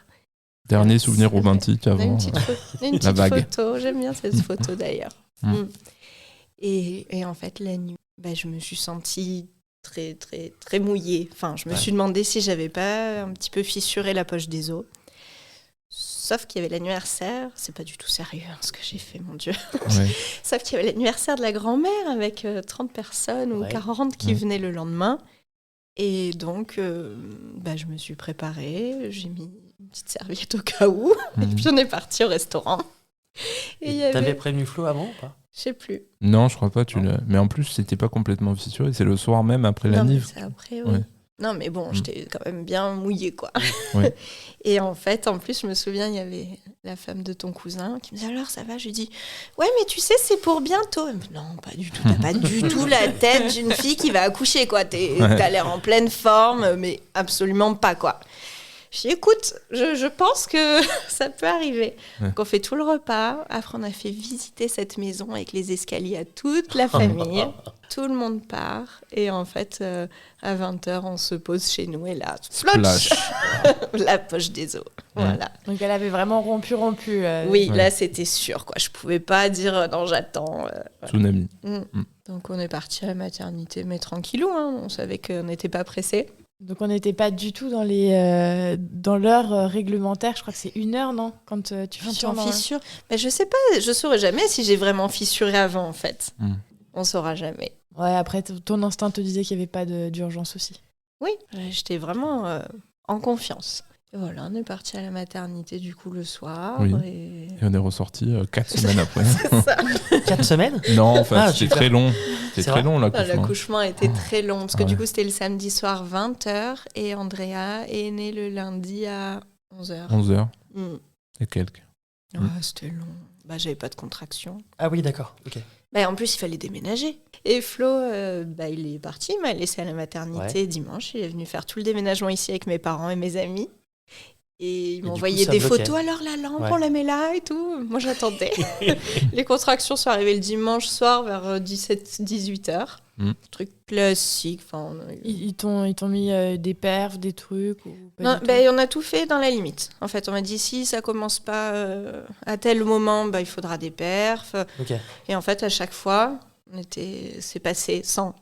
[SPEAKER 3] Dernier souvenir
[SPEAKER 4] C'est vrai.
[SPEAKER 3] romantique
[SPEAKER 4] On a
[SPEAKER 3] avant.
[SPEAKER 4] une petite, une petite
[SPEAKER 3] vague.
[SPEAKER 4] photo. J'aime bien cette photo d'ailleurs.
[SPEAKER 3] Mm.
[SPEAKER 4] Mm. Et en fait, la nuit, bah, je me suis sentie très, très, très mouillée. Enfin, je me
[SPEAKER 2] Ouais.
[SPEAKER 4] suis demandé si j'avais pas un petit peu fissuré la poche des os. Sauf qu'il y avait l'anniversaire. C'est pas du tout sérieux hein, ce que j'ai fait, mon Dieu.
[SPEAKER 3] Ouais.
[SPEAKER 4] Sauf qu'il y avait l'anniversaire de la grand-mère avec 30 personnes ou
[SPEAKER 2] Ouais.
[SPEAKER 4] 40 qui
[SPEAKER 3] Ouais.
[SPEAKER 4] venaient le lendemain. Et donc, bah, je me suis préparée. J'ai mis une petite serviette au cas où. Et
[SPEAKER 3] Mhm.
[SPEAKER 4] puis, on est parti au restaurant. Et il y
[SPEAKER 2] T'avais
[SPEAKER 4] avait...
[SPEAKER 2] prévenu Flo avant ou pas?
[SPEAKER 4] Je sais plus.
[SPEAKER 3] Non, je crois pas.
[SPEAKER 2] Non.
[SPEAKER 3] Mais en plus, c'était pas complètement fissuré. C'est le soir même après la
[SPEAKER 4] Non, mais
[SPEAKER 3] Nive.
[SPEAKER 4] c'est après, oui.
[SPEAKER 3] Ouais.
[SPEAKER 4] Non, mais bon, j'étais quand même bien mouillée, quoi.
[SPEAKER 3] Ouais.
[SPEAKER 4] Et en fait, en plus, je me souviens, il y avait la femme de ton cousin qui me disait, alors, ça va? Je lui dis, ouais, mais tu sais, c'est pour bientôt. Elle me dit, non, pas du tout. T'as pas du tout la tête d'une fille qui va accoucher, quoi. T'as l'air en pleine forme, mais absolument pas, quoi. Je dis, écoute, je pense que ça peut arriver.
[SPEAKER 3] Ouais.
[SPEAKER 4] Donc, on fait tout le repas. Après, on a fait visiter cette maison avec les escaliers à toute la famille. Tout le monde part. Et en fait, à 20h, on se pose chez nous. Et là,
[SPEAKER 3] Splash.
[SPEAKER 4] la poche des os. Voilà.
[SPEAKER 1] Donc elle avait vraiment rompu.
[SPEAKER 4] Oui,
[SPEAKER 3] Ouais.
[SPEAKER 4] là, c'était sûr, quoi. Je pouvais pas dire, non, j'attends.
[SPEAKER 3] Tsunami.
[SPEAKER 4] Donc, on est parti à la maternité, mais tranquillou. Hein. On savait qu'on n'était pas pressés.
[SPEAKER 1] Donc on n'était pas du tout dans l'heure réglementaire. Je crois que c'est 1 heure, non? Quand tu
[SPEAKER 4] Quand
[SPEAKER 1] fissures
[SPEAKER 4] on
[SPEAKER 1] dans-
[SPEAKER 4] fissure. Mais je sais pas, je saurais jamais si j'ai vraiment fissuré avant, en fait.
[SPEAKER 3] Mm.
[SPEAKER 4] On saura jamais.
[SPEAKER 1] Ouais, après ton instinct te disait qu'il n'y avait pas d'urgence aussi.
[SPEAKER 4] Oui, j'étais vraiment en confiance. Et voilà, on est parti à la maternité du coup le soir.
[SPEAKER 3] Oui.
[SPEAKER 4] Et...
[SPEAKER 3] Et on est ressorti 4 semaines après.
[SPEAKER 4] C'est ça.
[SPEAKER 2] 4 semaines?
[SPEAKER 3] Non, enfin,
[SPEAKER 2] Ah,
[SPEAKER 3] c'était
[SPEAKER 2] super.
[SPEAKER 3] très long. C'était
[SPEAKER 2] C'est
[SPEAKER 3] très
[SPEAKER 2] vrai
[SPEAKER 3] long
[SPEAKER 4] Ah,
[SPEAKER 3] l'accouchement.
[SPEAKER 4] l'accouchement était très long parce que
[SPEAKER 3] Ah
[SPEAKER 4] du
[SPEAKER 3] ouais.
[SPEAKER 4] coup c'était le samedi soir 20h et Andrea est née le lundi à 11h.
[SPEAKER 3] 11h
[SPEAKER 4] Mm.
[SPEAKER 3] et quelques.
[SPEAKER 4] Ah, c'était long. Bah, j'avais pas de contraction.
[SPEAKER 2] Ah oui, d'accord. Ok.
[SPEAKER 4] Bah, en plus, il fallait déménager. Et Flo, bah, il est parti, il m'a laissé à la maternité dimanche. Il est venu faire tout le déménagement ici avec mes parents et mes amis. Et il
[SPEAKER 2] du
[SPEAKER 4] m'a
[SPEAKER 2] coup,
[SPEAKER 4] envoyé
[SPEAKER 2] ça
[SPEAKER 4] des
[SPEAKER 2] bloquait.
[SPEAKER 4] photos. Alors, la lampe,
[SPEAKER 2] Ouais.
[SPEAKER 4] on la met là et tout. Moi, j'attendais. Les contractions sont arrivées le dimanche soir vers 17-18 heures.
[SPEAKER 3] Mm.
[SPEAKER 4] Truc classique. Enfin,
[SPEAKER 1] Ils t'ont mis des perfs, des trucs ou pas
[SPEAKER 4] non,
[SPEAKER 1] du tout
[SPEAKER 4] bah, on a tout fait dans la limite. En fait, on m'a dit si ça commence pas à tel moment, bah, il faudra des perfs.
[SPEAKER 2] Ok.
[SPEAKER 4] Et en fait, à chaque fois, c'est passé sans.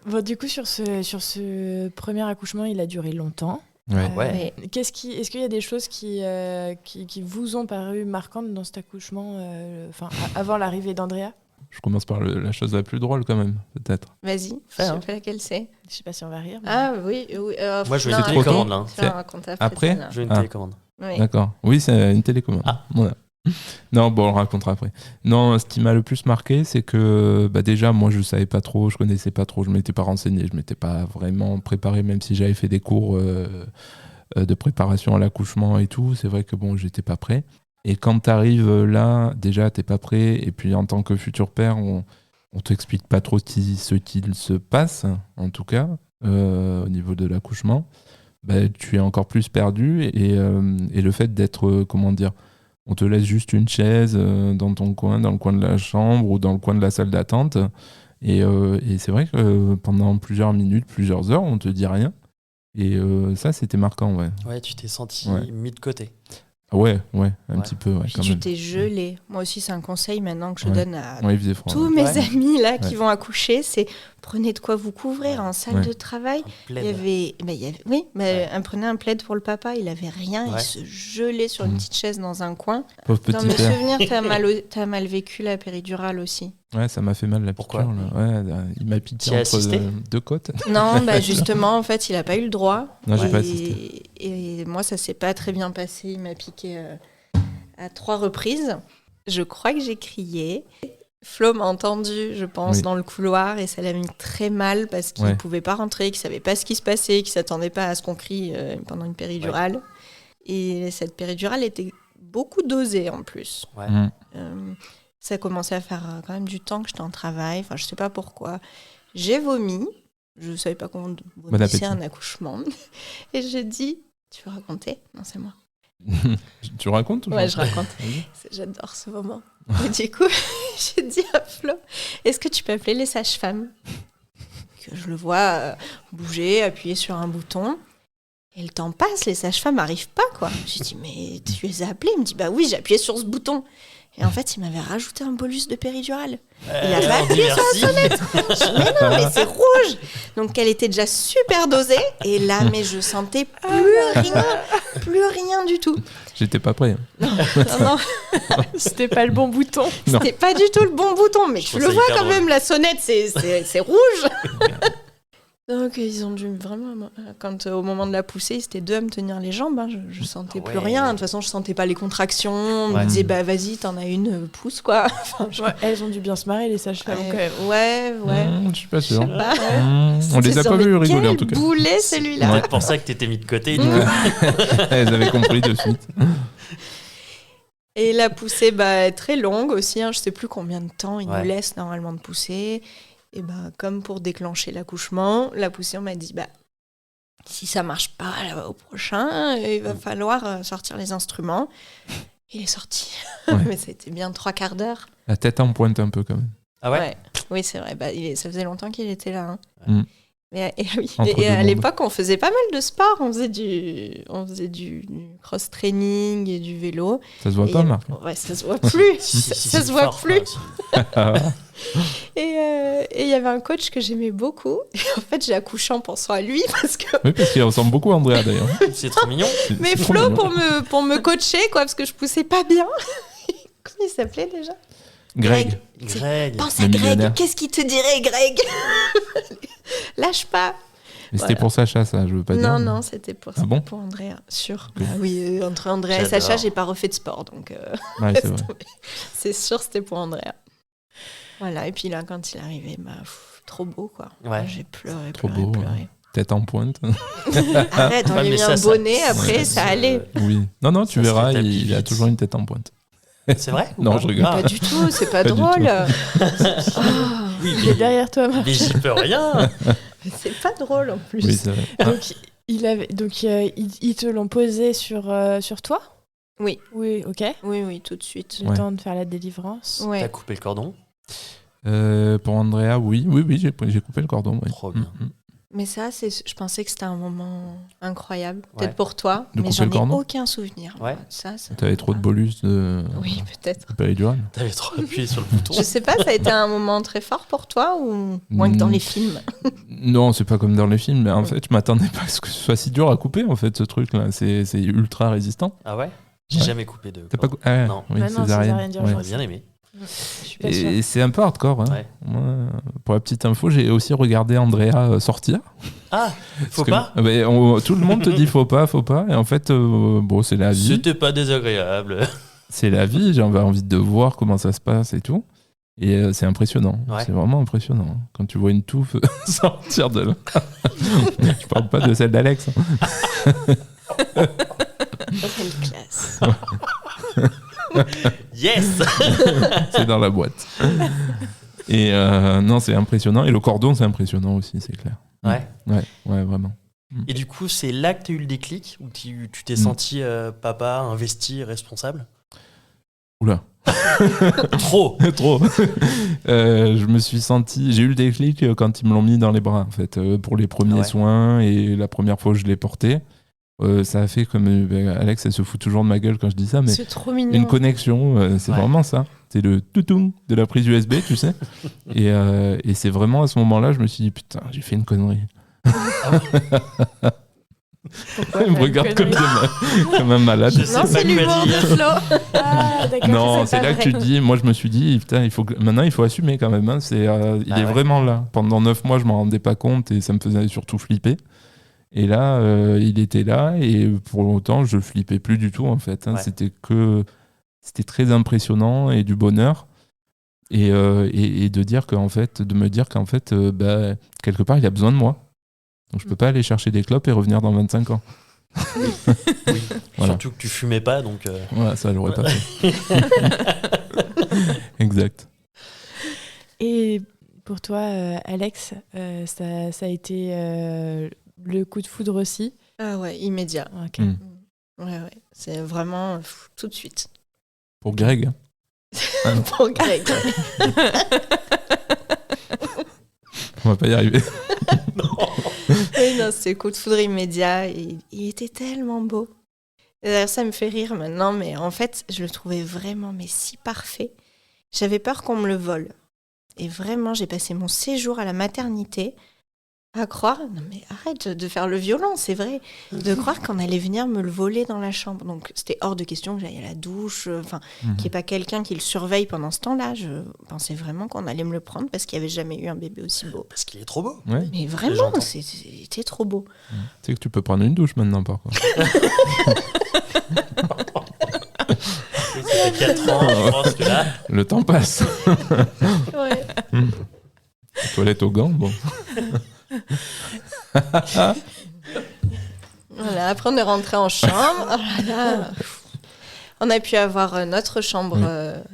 [SPEAKER 1] Bon, du coup, sur ce premier accouchement, il a duré longtemps.
[SPEAKER 3] Ouais.
[SPEAKER 2] Ouais.
[SPEAKER 4] Mais
[SPEAKER 1] Est-ce qu'il y a des choses qui vous ont paru marquantes dans cet accouchement, avant l'arrivée d'Andrea?
[SPEAKER 3] Je commence par la chose la plus drôle quand même, peut-être.
[SPEAKER 4] vas-y,
[SPEAKER 2] Fais,
[SPEAKER 4] je
[SPEAKER 2] hein.
[SPEAKER 4] sais pas laquelle c'est.
[SPEAKER 1] Je sais pas si on va rire. mais-
[SPEAKER 4] Ah oui, oui.
[SPEAKER 2] Moi, je vais
[SPEAKER 4] non,
[SPEAKER 2] une
[SPEAKER 3] trop
[SPEAKER 2] télécommande là. hein.
[SPEAKER 4] je la raconte après.
[SPEAKER 3] Après
[SPEAKER 4] celle-là.
[SPEAKER 2] Je veux une
[SPEAKER 3] Ah.
[SPEAKER 2] télécommande.
[SPEAKER 4] Oui.
[SPEAKER 3] D'accord. Oui, c'est une télécommande.
[SPEAKER 2] Ah.
[SPEAKER 3] Voilà. Non, bon, on le racontera après. Non, ce qui m'a le plus marqué, c'est que déjà, moi, je savais pas trop, je connaissais pas trop, je m'étais pas renseigné, je m'étais pas vraiment préparé, même si j'avais fait des cours de préparation à l'accouchement et tout. C'est vrai que bon, j'étais pas prêt. Et quand tu arrives là, déjà, t'es pas prêt. Et puis, en tant que futur père, on t'explique pas trop ce qu'il se passe, en tout cas, au niveau de l'accouchement. Tu es encore plus perdu. Et le fait d'être, on te laisse juste une chaise dans ton coin, dans le coin de la chambre ou dans le coin de la salle d'attente. Et c'est vrai que pendant plusieurs minutes, plusieurs heures, on te dit rien. Et ça, c'était marquant, ouais.
[SPEAKER 2] Ouais, tu t'es senti mis de côté.
[SPEAKER 3] Ouais, un petit peu, ouais,
[SPEAKER 4] Puis
[SPEAKER 3] quand
[SPEAKER 4] tu
[SPEAKER 3] même.
[SPEAKER 4] t'es gelé. Moi aussi, c'est un conseil maintenant que je donne à
[SPEAKER 3] Ouais, il faisait froid,
[SPEAKER 4] tous
[SPEAKER 3] ouais.
[SPEAKER 4] mes amis là qui
[SPEAKER 3] Ouais.
[SPEAKER 4] vont accoucher, c'est prenez de quoi vous couvrir en salle de travail.
[SPEAKER 2] Un plaid.
[SPEAKER 4] Prenez un plaid pour le papa, il avait rien, il se gelait sur une petite chaise dans un coin.
[SPEAKER 3] Pauvre
[SPEAKER 4] Dans
[SPEAKER 3] petit
[SPEAKER 4] mes
[SPEAKER 3] père.
[SPEAKER 4] souvenirs, t'as mal vécu la péridurale aussi.
[SPEAKER 3] Ouais, ça m'a fait mal la
[SPEAKER 2] Pourquoi
[SPEAKER 3] piqûre. Là. Ouais, il m'a piqué
[SPEAKER 2] T'y as
[SPEAKER 3] entre
[SPEAKER 2] assisté
[SPEAKER 3] deux côtes.
[SPEAKER 4] Non, justement, en fait, il n'a pas eu le droit.
[SPEAKER 3] Non, j'ai
[SPEAKER 4] Et-
[SPEAKER 3] pas assisté.
[SPEAKER 4] Et moi, ça s'est pas très bien passé. Il m'a piqué à 3 reprises. Je crois que j'ai crié. Flo m'a entendu, je pense,
[SPEAKER 3] Oui.
[SPEAKER 4] dans le couloir et ça l'a mis très mal parce qu'il ne pouvait pas rentrer, qu'il ne savait pas ce qui se passait, qu'il ne s'attendait pas à ce qu'on crie pendant une péridurale. Et cette péridurale était beaucoup dosée en plus.
[SPEAKER 2] Ouais.
[SPEAKER 4] Ça commençait à faire quand même du temps que j'étais en travail. Enfin, je ne sais pas pourquoi. J'ai vomi. Je ne savais pas comment
[SPEAKER 3] Bon
[SPEAKER 4] vomissait
[SPEAKER 3] appétit.
[SPEAKER 4] un accouchement. Et j'ai dit, tu veux raconter ? Non, c'est moi.
[SPEAKER 3] Tu racontes ou
[SPEAKER 4] Ouais, je raconte.
[SPEAKER 3] Vas-y.
[SPEAKER 4] J'adore ce moment. Et du coup, j'ai dit à Flo, est-ce que tu peux appeler les sages-femmes ? Que je le vois bouger, appuyer sur un bouton. Et le temps passe, les sages-femmes n'arrivent pas, quoi. J'ai dit, mais tu les as appelées ? Il me dit, bah oui, j'ai appuyé sur ce bouton. Et en fait, il m'avait rajouté un bolus de péridurale. Il a pas appuyé sur la sonnette. Je dis, mais non, mais c'est rouge. Donc, elle était déjà super dosée. Et là, mais je sentais plus rien du tout.
[SPEAKER 3] J'étais pas prêt.
[SPEAKER 4] Non,
[SPEAKER 1] C'était pas le bon bouton.
[SPEAKER 3] Non.
[SPEAKER 4] c'était pas du tout le bon bouton. Mais tu
[SPEAKER 2] trouve
[SPEAKER 4] le
[SPEAKER 2] ça
[SPEAKER 4] vois
[SPEAKER 2] hyper
[SPEAKER 4] quand
[SPEAKER 2] drôle.
[SPEAKER 4] même, la sonnette, c'est rouge. Donc, ils ont dû vraiment... Quand au moment de la poussée, c'était 2 à me tenir les jambes. Hein. Je sentais plus
[SPEAKER 2] Ouais.
[SPEAKER 4] rien. De toute façon, je sentais pas les contractions. On me
[SPEAKER 2] Ouais.
[SPEAKER 4] disait, bah vas-y, t'en as une, pousse, quoi. Enfin,
[SPEAKER 1] Ouais, elles ont dû bien se marrer, les sages-femmes, quand même.
[SPEAKER 4] ouais.
[SPEAKER 3] Je suis pas sûr.
[SPEAKER 4] Je sais pas.
[SPEAKER 3] On les a
[SPEAKER 4] C'était
[SPEAKER 3] pas
[SPEAKER 4] sur
[SPEAKER 3] vus
[SPEAKER 4] mais
[SPEAKER 3] rigoler en
[SPEAKER 4] quel
[SPEAKER 3] tout cas.
[SPEAKER 4] boulet, celui-là.
[SPEAKER 2] C'est pour ça que t'étais mis de côté. Du coup.
[SPEAKER 3] Elles avaient compris de suite.
[SPEAKER 4] Et la poussée, très longue aussi. Hein. Je sais plus combien de temps ils
[SPEAKER 2] Ouais.
[SPEAKER 4] nous laissent normalement de pousser. Et comme pour déclencher l'accouchement, la poussée, on m'a dit, si ça marche pas là, au prochain, il va falloir sortir les instruments. Il est sorti.
[SPEAKER 3] Ouais.
[SPEAKER 4] Mais ça a été bien 3/4 d'heure.
[SPEAKER 3] La tête en pointe un peu quand même.
[SPEAKER 2] Ah ouais,
[SPEAKER 4] Oui, c'est vrai. Ça faisait longtemps qu'il était là. Hein.
[SPEAKER 3] Mm. Entre
[SPEAKER 4] Et
[SPEAKER 3] deux
[SPEAKER 4] à
[SPEAKER 3] mondes.
[SPEAKER 4] l'époque, on faisait pas mal de sport. On faisait du cross-training et du vélo.
[SPEAKER 3] Ça se voit
[SPEAKER 4] Et
[SPEAKER 3] pas,
[SPEAKER 4] il y
[SPEAKER 3] Marc.
[SPEAKER 4] avait- Ouais, ça se voit plus.
[SPEAKER 2] Si,
[SPEAKER 4] ça se
[SPEAKER 2] c'est
[SPEAKER 4] voit
[SPEAKER 2] fort,
[SPEAKER 4] plus.
[SPEAKER 2] quoi.
[SPEAKER 4] Et il y avait un coach que j'aimais beaucoup. Et en fait, j'ai accouché en pensant à lui parce que.
[SPEAKER 3] Oui, parce qu'il ressemble beaucoup à Andrea d'ailleurs.
[SPEAKER 2] C'est trop mignon.
[SPEAKER 4] Mais
[SPEAKER 3] C'est trop
[SPEAKER 4] Flo,
[SPEAKER 3] mignon.
[SPEAKER 4] pour me coacher, quoi, parce que je poussais pas bien. Comment il s'appelait déjà ?
[SPEAKER 3] Greg.
[SPEAKER 2] Greg.
[SPEAKER 4] Pense
[SPEAKER 3] Le
[SPEAKER 4] à Greg.
[SPEAKER 3] millionnaire.
[SPEAKER 4] Qu'est-ce qu'il te dirait, Greg ? Lâche pas.
[SPEAKER 3] Mais c'était
[SPEAKER 4] Voilà.
[SPEAKER 3] pour Sacha, ça, je veux pas dire.
[SPEAKER 4] Non, c'était pour,
[SPEAKER 3] Ah bon
[SPEAKER 4] pour Andrea, sûr.
[SPEAKER 3] Ok.
[SPEAKER 4] Ah oui, entre Andrea et
[SPEAKER 2] J'adore.
[SPEAKER 4] Sacha, j'ai pas refait de sport, donc
[SPEAKER 3] Ouais, c'est vrai.
[SPEAKER 4] c'est sûr, c'était pour Andrea. Voilà, et puis là, quand il est arrivé, trop beau, quoi.
[SPEAKER 2] Ouais.
[SPEAKER 4] J'ai pleuré,
[SPEAKER 3] Trop
[SPEAKER 4] pleuré,
[SPEAKER 3] beau,
[SPEAKER 4] pleuré.
[SPEAKER 3] Tête en pointe.
[SPEAKER 4] Arrête, on
[SPEAKER 2] Ouais,
[SPEAKER 4] lui a
[SPEAKER 2] mais
[SPEAKER 4] mis
[SPEAKER 2] ça,
[SPEAKER 4] un
[SPEAKER 2] ça-
[SPEAKER 4] bonnet,
[SPEAKER 2] ça-
[SPEAKER 4] après,
[SPEAKER 2] ça
[SPEAKER 4] ça
[SPEAKER 2] se-
[SPEAKER 4] allait.
[SPEAKER 3] Oui. Non, tu
[SPEAKER 2] Ça se
[SPEAKER 3] verras,
[SPEAKER 2] rétablit
[SPEAKER 3] il a
[SPEAKER 2] vite.
[SPEAKER 3] toujours une tête en pointe.
[SPEAKER 2] C'est vrai ou
[SPEAKER 3] Non,
[SPEAKER 2] pas
[SPEAKER 3] je rigole.
[SPEAKER 2] Ah,
[SPEAKER 4] Pas du tout, c'est pas
[SPEAKER 3] Pas du
[SPEAKER 4] drôle.
[SPEAKER 2] oui,
[SPEAKER 1] Il est derrière toi, Marc.
[SPEAKER 2] mais j'y peux rien.
[SPEAKER 4] C'est pas drôle en plus.
[SPEAKER 3] Oui, c'est vrai.
[SPEAKER 1] Donc, ils te l'ont posé sur toi ?
[SPEAKER 4] Oui.
[SPEAKER 1] Oui, ok.
[SPEAKER 4] Oui, tout de suite.
[SPEAKER 1] Le
[SPEAKER 3] Ouais.
[SPEAKER 1] temps de faire la délivrance.
[SPEAKER 2] T'as
[SPEAKER 4] Ouais.
[SPEAKER 2] coupé le cordon.
[SPEAKER 3] Pour Andrea, oui, j'ai coupé le cordon. Ouais.
[SPEAKER 2] Trop bien.
[SPEAKER 4] Mais ça, je pensais que c'était un moment incroyable. Peut-être
[SPEAKER 2] Ouais.
[SPEAKER 4] pour toi,
[SPEAKER 3] De
[SPEAKER 4] mais
[SPEAKER 3] couper
[SPEAKER 4] j'en
[SPEAKER 3] le
[SPEAKER 4] ai
[SPEAKER 3] cordon
[SPEAKER 4] aucun souvenir.
[SPEAKER 2] Ouais.
[SPEAKER 4] Ça
[SPEAKER 3] T'avais trop de bolus de
[SPEAKER 4] Oui, peut-être.
[SPEAKER 3] péridurale.
[SPEAKER 2] T'avais trop appuyé sur le bouton.
[SPEAKER 4] Je sais pas, ça a été un moment très fort pour toi ou moins que dans les films.
[SPEAKER 3] Non, c'est pas comme dans les films, mais en fait, je m'attendais pas à ce que ce soit si dur à couper, en fait, ce truc-là. C'est ultra résistant.
[SPEAKER 2] Ah ouais J'ai
[SPEAKER 3] Ouais.
[SPEAKER 2] jamais coupé de
[SPEAKER 3] T'as pas
[SPEAKER 2] cordon.
[SPEAKER 3] ah,
[SPEAKER 2] Non.
[SPEAKER 3] oui,
[SPEAKER 1] Ah non,
[SPEAKER 3] césarienne.
[SPEAKER 1] césarienne d'urgence.
[SPEAKER 2] J'aurais bien aimé.
[SPEAKER 1] Je suis pas sûre.
[SPEAKER 3] Et c'est un peu hardcore. Hein.
[SPEAKER 2] Ouais.
[SPEAKER 3] Moi, pour la petite info, j'ai aussi regardé Andrea sortir.
[SPEAKER 2] Ah, faut
[SPEAKER 3] Parce que,
[SPEAKER 2] pas
[SPEAKER 3] tout le monde te dit faut pas. Et en fait, bon, c'est la vie.
[SPEAKER 2] C'était pas désagréable.
[SPEAKER 3] c'est la vie, j'avais envie de voir comment ça se passe et tout. Et c'est impressionnant,
[SPEAKER 2] Ouais.
[SPEAKER 3] c'est vraiment impressionnant. Quand tu vois une touffe sortir de là. Je parle pas de celle d'Alex.
[SPEAKER 4] Quelle classe.
[SPEAKER 2] Yes.
[SPEAKER 3] C'est dans la boîte. Et non, c'est impressionnant. Et le cordon, c'est impressionnant aussi, c'est clair.
[SPEAKER 2] Ouais.
[SPEAKER 3] Ouais, vraiment.
[SPEAKER 2] Et du coup, c'est là que tu as eu le déclic, où tu t'es
[SPEAKER 3] Mm.
[SPEAKER 2] senti papa, investi, responsable?
[SPEAKER 3] Oula.
[SPEAKER 2] Trop.
[SPEAKER 3] Trop. Je me suis senti. J'ai eu le déclic quand ils me l'ont mis dans les bras, en fait, pour les premiers
[SPEAKER 2] Ouais.
[SPEAKER 3] soins et la première fois que je l'ai porté. Ça a fait comme. Alex, elle se fout toujours de ma gueule quand je dis ça, mais
[SPEAKER 4] C'est trop mignon.
[SPEAKER 3] une connexion, c'est
[SPEAKER 2] Ouais.
[SPEAKER 3] vraiment ça. C'est le toutoum de la prise USB, tu sais. Et c'est vraiment à ce moment-là, je me suis dit, putain, j'ai fait une connerie. Il me regarde comme un malade.
[SPEAKER 2] Je sais
[SPEAKER 4] Non,
[SPEAKER 2] pas
[SPEAKER 4] c'est
[SPEAKER 2] que tu m'as
[SPEAKER 4] l'humour
[SPEAKER 2] dit.
[SPEAKER 4] de Flo.
[SPEAKER 1] Ah, d'accord.
[SPEAKER 3] Non, c'est là que tu te dis, moi je me suis dit, putain, maintenant il faut assumer quand même. Hein. Il
[SPEAKER 2] Ah
[SPEAKER 3] est
[SPEAKER 2] ouais.
[SPEAKER 3] vraiment là. Pendant 9 mois, je m'en rendais pas compte et ça me faisait surtout flipper. Et là, il était là et pour longtemps, je flippais plus du tout en fait. Hein.
[SPEAKER 2] Ouais.
[SPEAKER 3] C'était très impressionnant et du bonheur. Et de dire qu'en fait, de me dire qu'en fait, quelque part, il a besoin de moi. Donc je peux pas aller chercher des clopes et revenir dans 25 ans.
[SPEAKER 2] Oui.
[SPEAKER 3] Voilà.
[SPEAKER 2] Surtout que tu fumais pas, donc.
[SPEAKER 3] Ouais, ça, je l'aurais pas fait. Exact.
[SPEAKER 1] Et pour toi, Alex, ça a été le coup de foudre aussi.
[SPEAKER 4] Ah ouais, immédiat.
[SPEAKER 1] Ok.
[SPEAKER 3] Mm.
[SPEAKER 4] Ouais. C'est vraiment tout de suite.
[SPEAKER 3] Pour Greg.
[SPEAKER 4] Pour Greg.
[SPEAKER 3] On va pas y arriver.
[SPEAKER 4] Oui, non, c'est coup de foudre immédiat. Et il était tellement beau. Et d'ailleurs, ça me fait rire maintenant, mais en fait, je le trouvais vraiment si parfait. J'avais peur qu'on me le vole. Et vraiment, j'ai passé mon séjour à la maternité à croire, non mais arrête de faire le violon, c'est vrai, de croire qu'on allait venir me le voler dans la chambre. Donc c'était hors de question que j'aille à la douche, qu'il n'y ait pas quelqu'un qui le surveille pendant ce temps-là. Je pensais vraiment qu'on allait me le prendre parce qu'il n'y avait jamais eu un bébé aussi beau.
[SPEAKER 2] Parce qu'il est trop beau.
[SPEAKER 3] Ouais.
[SPEAKER 4] Mais vraiment,
[SPEAKER 2] J'entends.
[SPEAKER 4] c'était trop beau.
[SPEAKER 3] Tu sais que tu peux prendre une douche maintenant, par contre.
[SPEAKER 2] Oui, ça fait 4 ans, je pense que là.
[SPEAKER 3] Le temps passe.
[SPEAKER 4] Ouais.
[SPEAKER 3] Toilette aux gants, bon.
[SPEAKER 4] Voilà, après on est rentré en chambre. Oh là là. On a pu avoir notre chambre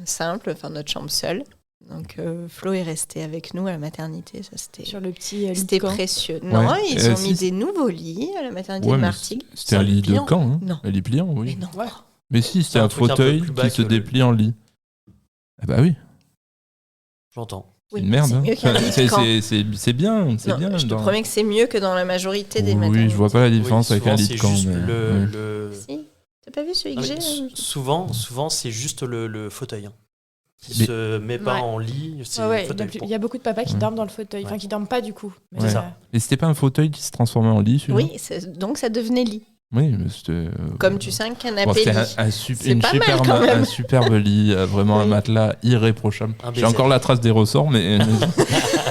[SPEAKER 4] simple, enfin notre chambre seule. Donc Flo est resté avec nous à la maternité. Ça,
[SPEAKER 1] Sur le petit lit
[SPEAKER 4] c'était
[SPEAKER 1] de camp.
[SPEAKER 4] précieux. Non,
[SPEAKER 3] Ouais.
[SPEAKER 4] ils ont mis
[SPEAKER 3] Si.
[SPEAKER 4] des nouveaux lits à la maternité
[SPEAKER 3] Ouais,
[SPEAKER 4] de
[SPEAKER 3] mais
[SPEAKER 4] Martigues.
[SPEAKER 3] c'était un lit de
[SPEAKER 2] pliant.
[SPEAKER 3] camp. Hein.
[SPEAKER 4] Non.
[SPEAKER 3] Un lit pliant,
[SPEAKER 4] Mais
[SPEAKER 3] oui.
[SPEAKER 4] non.
[SPEAKER 2] Ouais.
[SPEAKER 3] Mais si, c'était
[SPEAKER 2] Un
[SPEAKER 3] un
[SPEAKER 2] truc un peu
[SPEAKER 3] fauteuil
[SPEAKER 2] plus bas
[SPEAKER 3] qui se
[SPEAKER 2] que le-
[SPEAKER 3] déplie en lit. Ah bah oui,
[SPEAKER 2] J'entends.
[SPEAKER 3] c'est une merde.
[SPEAKER 4] C'est
[SPEAKER 3] hein.
[SPEAKER 4] mieux qu'un lit de
[SPEAKER 3] C'est-
[SPEAKER 4] camp.
[SPEAKER 3] c'est bien, c'est
[SPEAKER 4] Non,
[SPEAKER 3] bien.
[SPEAKER 4] je te
[SPEAKER 3] dans-
[SPEAKER 4] promets que c'est mieux que dans la majorité des maternités.
[SPEAKER 3] Oui, je vois pas la différence
[SPEAKER 2] Oui,
[SPEAKER 3] avec un
[SPEAKER 2] souvent,
[SPEAKER 3] lit
[SPEAKER 2] c'est
[SPEAKER 3] de camp.
[SPEAKER 2] juste
[SPEAKER 3] mais- ouais.
[SPEAKER 2] le...
[SPEAKER 4] Si. T'as pas vu celui
[SPEAKER 2] Non,
[SPEAKER 4] que
[SPEAKER 2] mais
[SPEAKER 4] j'ai
[SPEAKER 2] souvent, c'est juste le fauteuil. Hein. Il
[SPEAKER 3] Mais-
[SPEAKER 2] se met pas
[SPEAKER 1] Ouais.
[SPEAKER 2] en lit, c'est
[SPEAKER 1] Ouais,
[SPEAKER 2] le fauteuil.
[SPEAKER 1] il y a beaucoup de papas qui
[SPEAKER 3] Ouais.
[SPEAKER 1] dorment dans le fauteuil. Enfin,
[SPEAKER 2] Ouais.
[SPEAKER 1] qui dorment pas du coup. Mais
[SPEAKER 3] Ouais.
[SPEAKER 2] C'est ça.
[SPEAKER 3] Et c'était pas un fauteuil qui se transformait en lit, celui-là?
[SPEAKER 4] Oui, donc ça devenait lit.
[SPEAKER 3] Oui, mais c'était.
[SPEAKER 4] Comme tu sais, un canapé
[SPEAKER 3] Bon, c'était
[SPEAKER 4] lit. C'est pas mal, quand
[SPEAKER 3] un
[SPEAKER 4] même.
[SPEAKER 3] superbe lit, vraiment un
[SPEAKER 4] Oui.
[SPEAKER 3] matelas irréprochable.
[SPEAKER 2] Un
[SPEAKER 3] J'ai
[SPEAKER 2] baiser.
[SPEAKER 3] encore la trace des ressorts, mais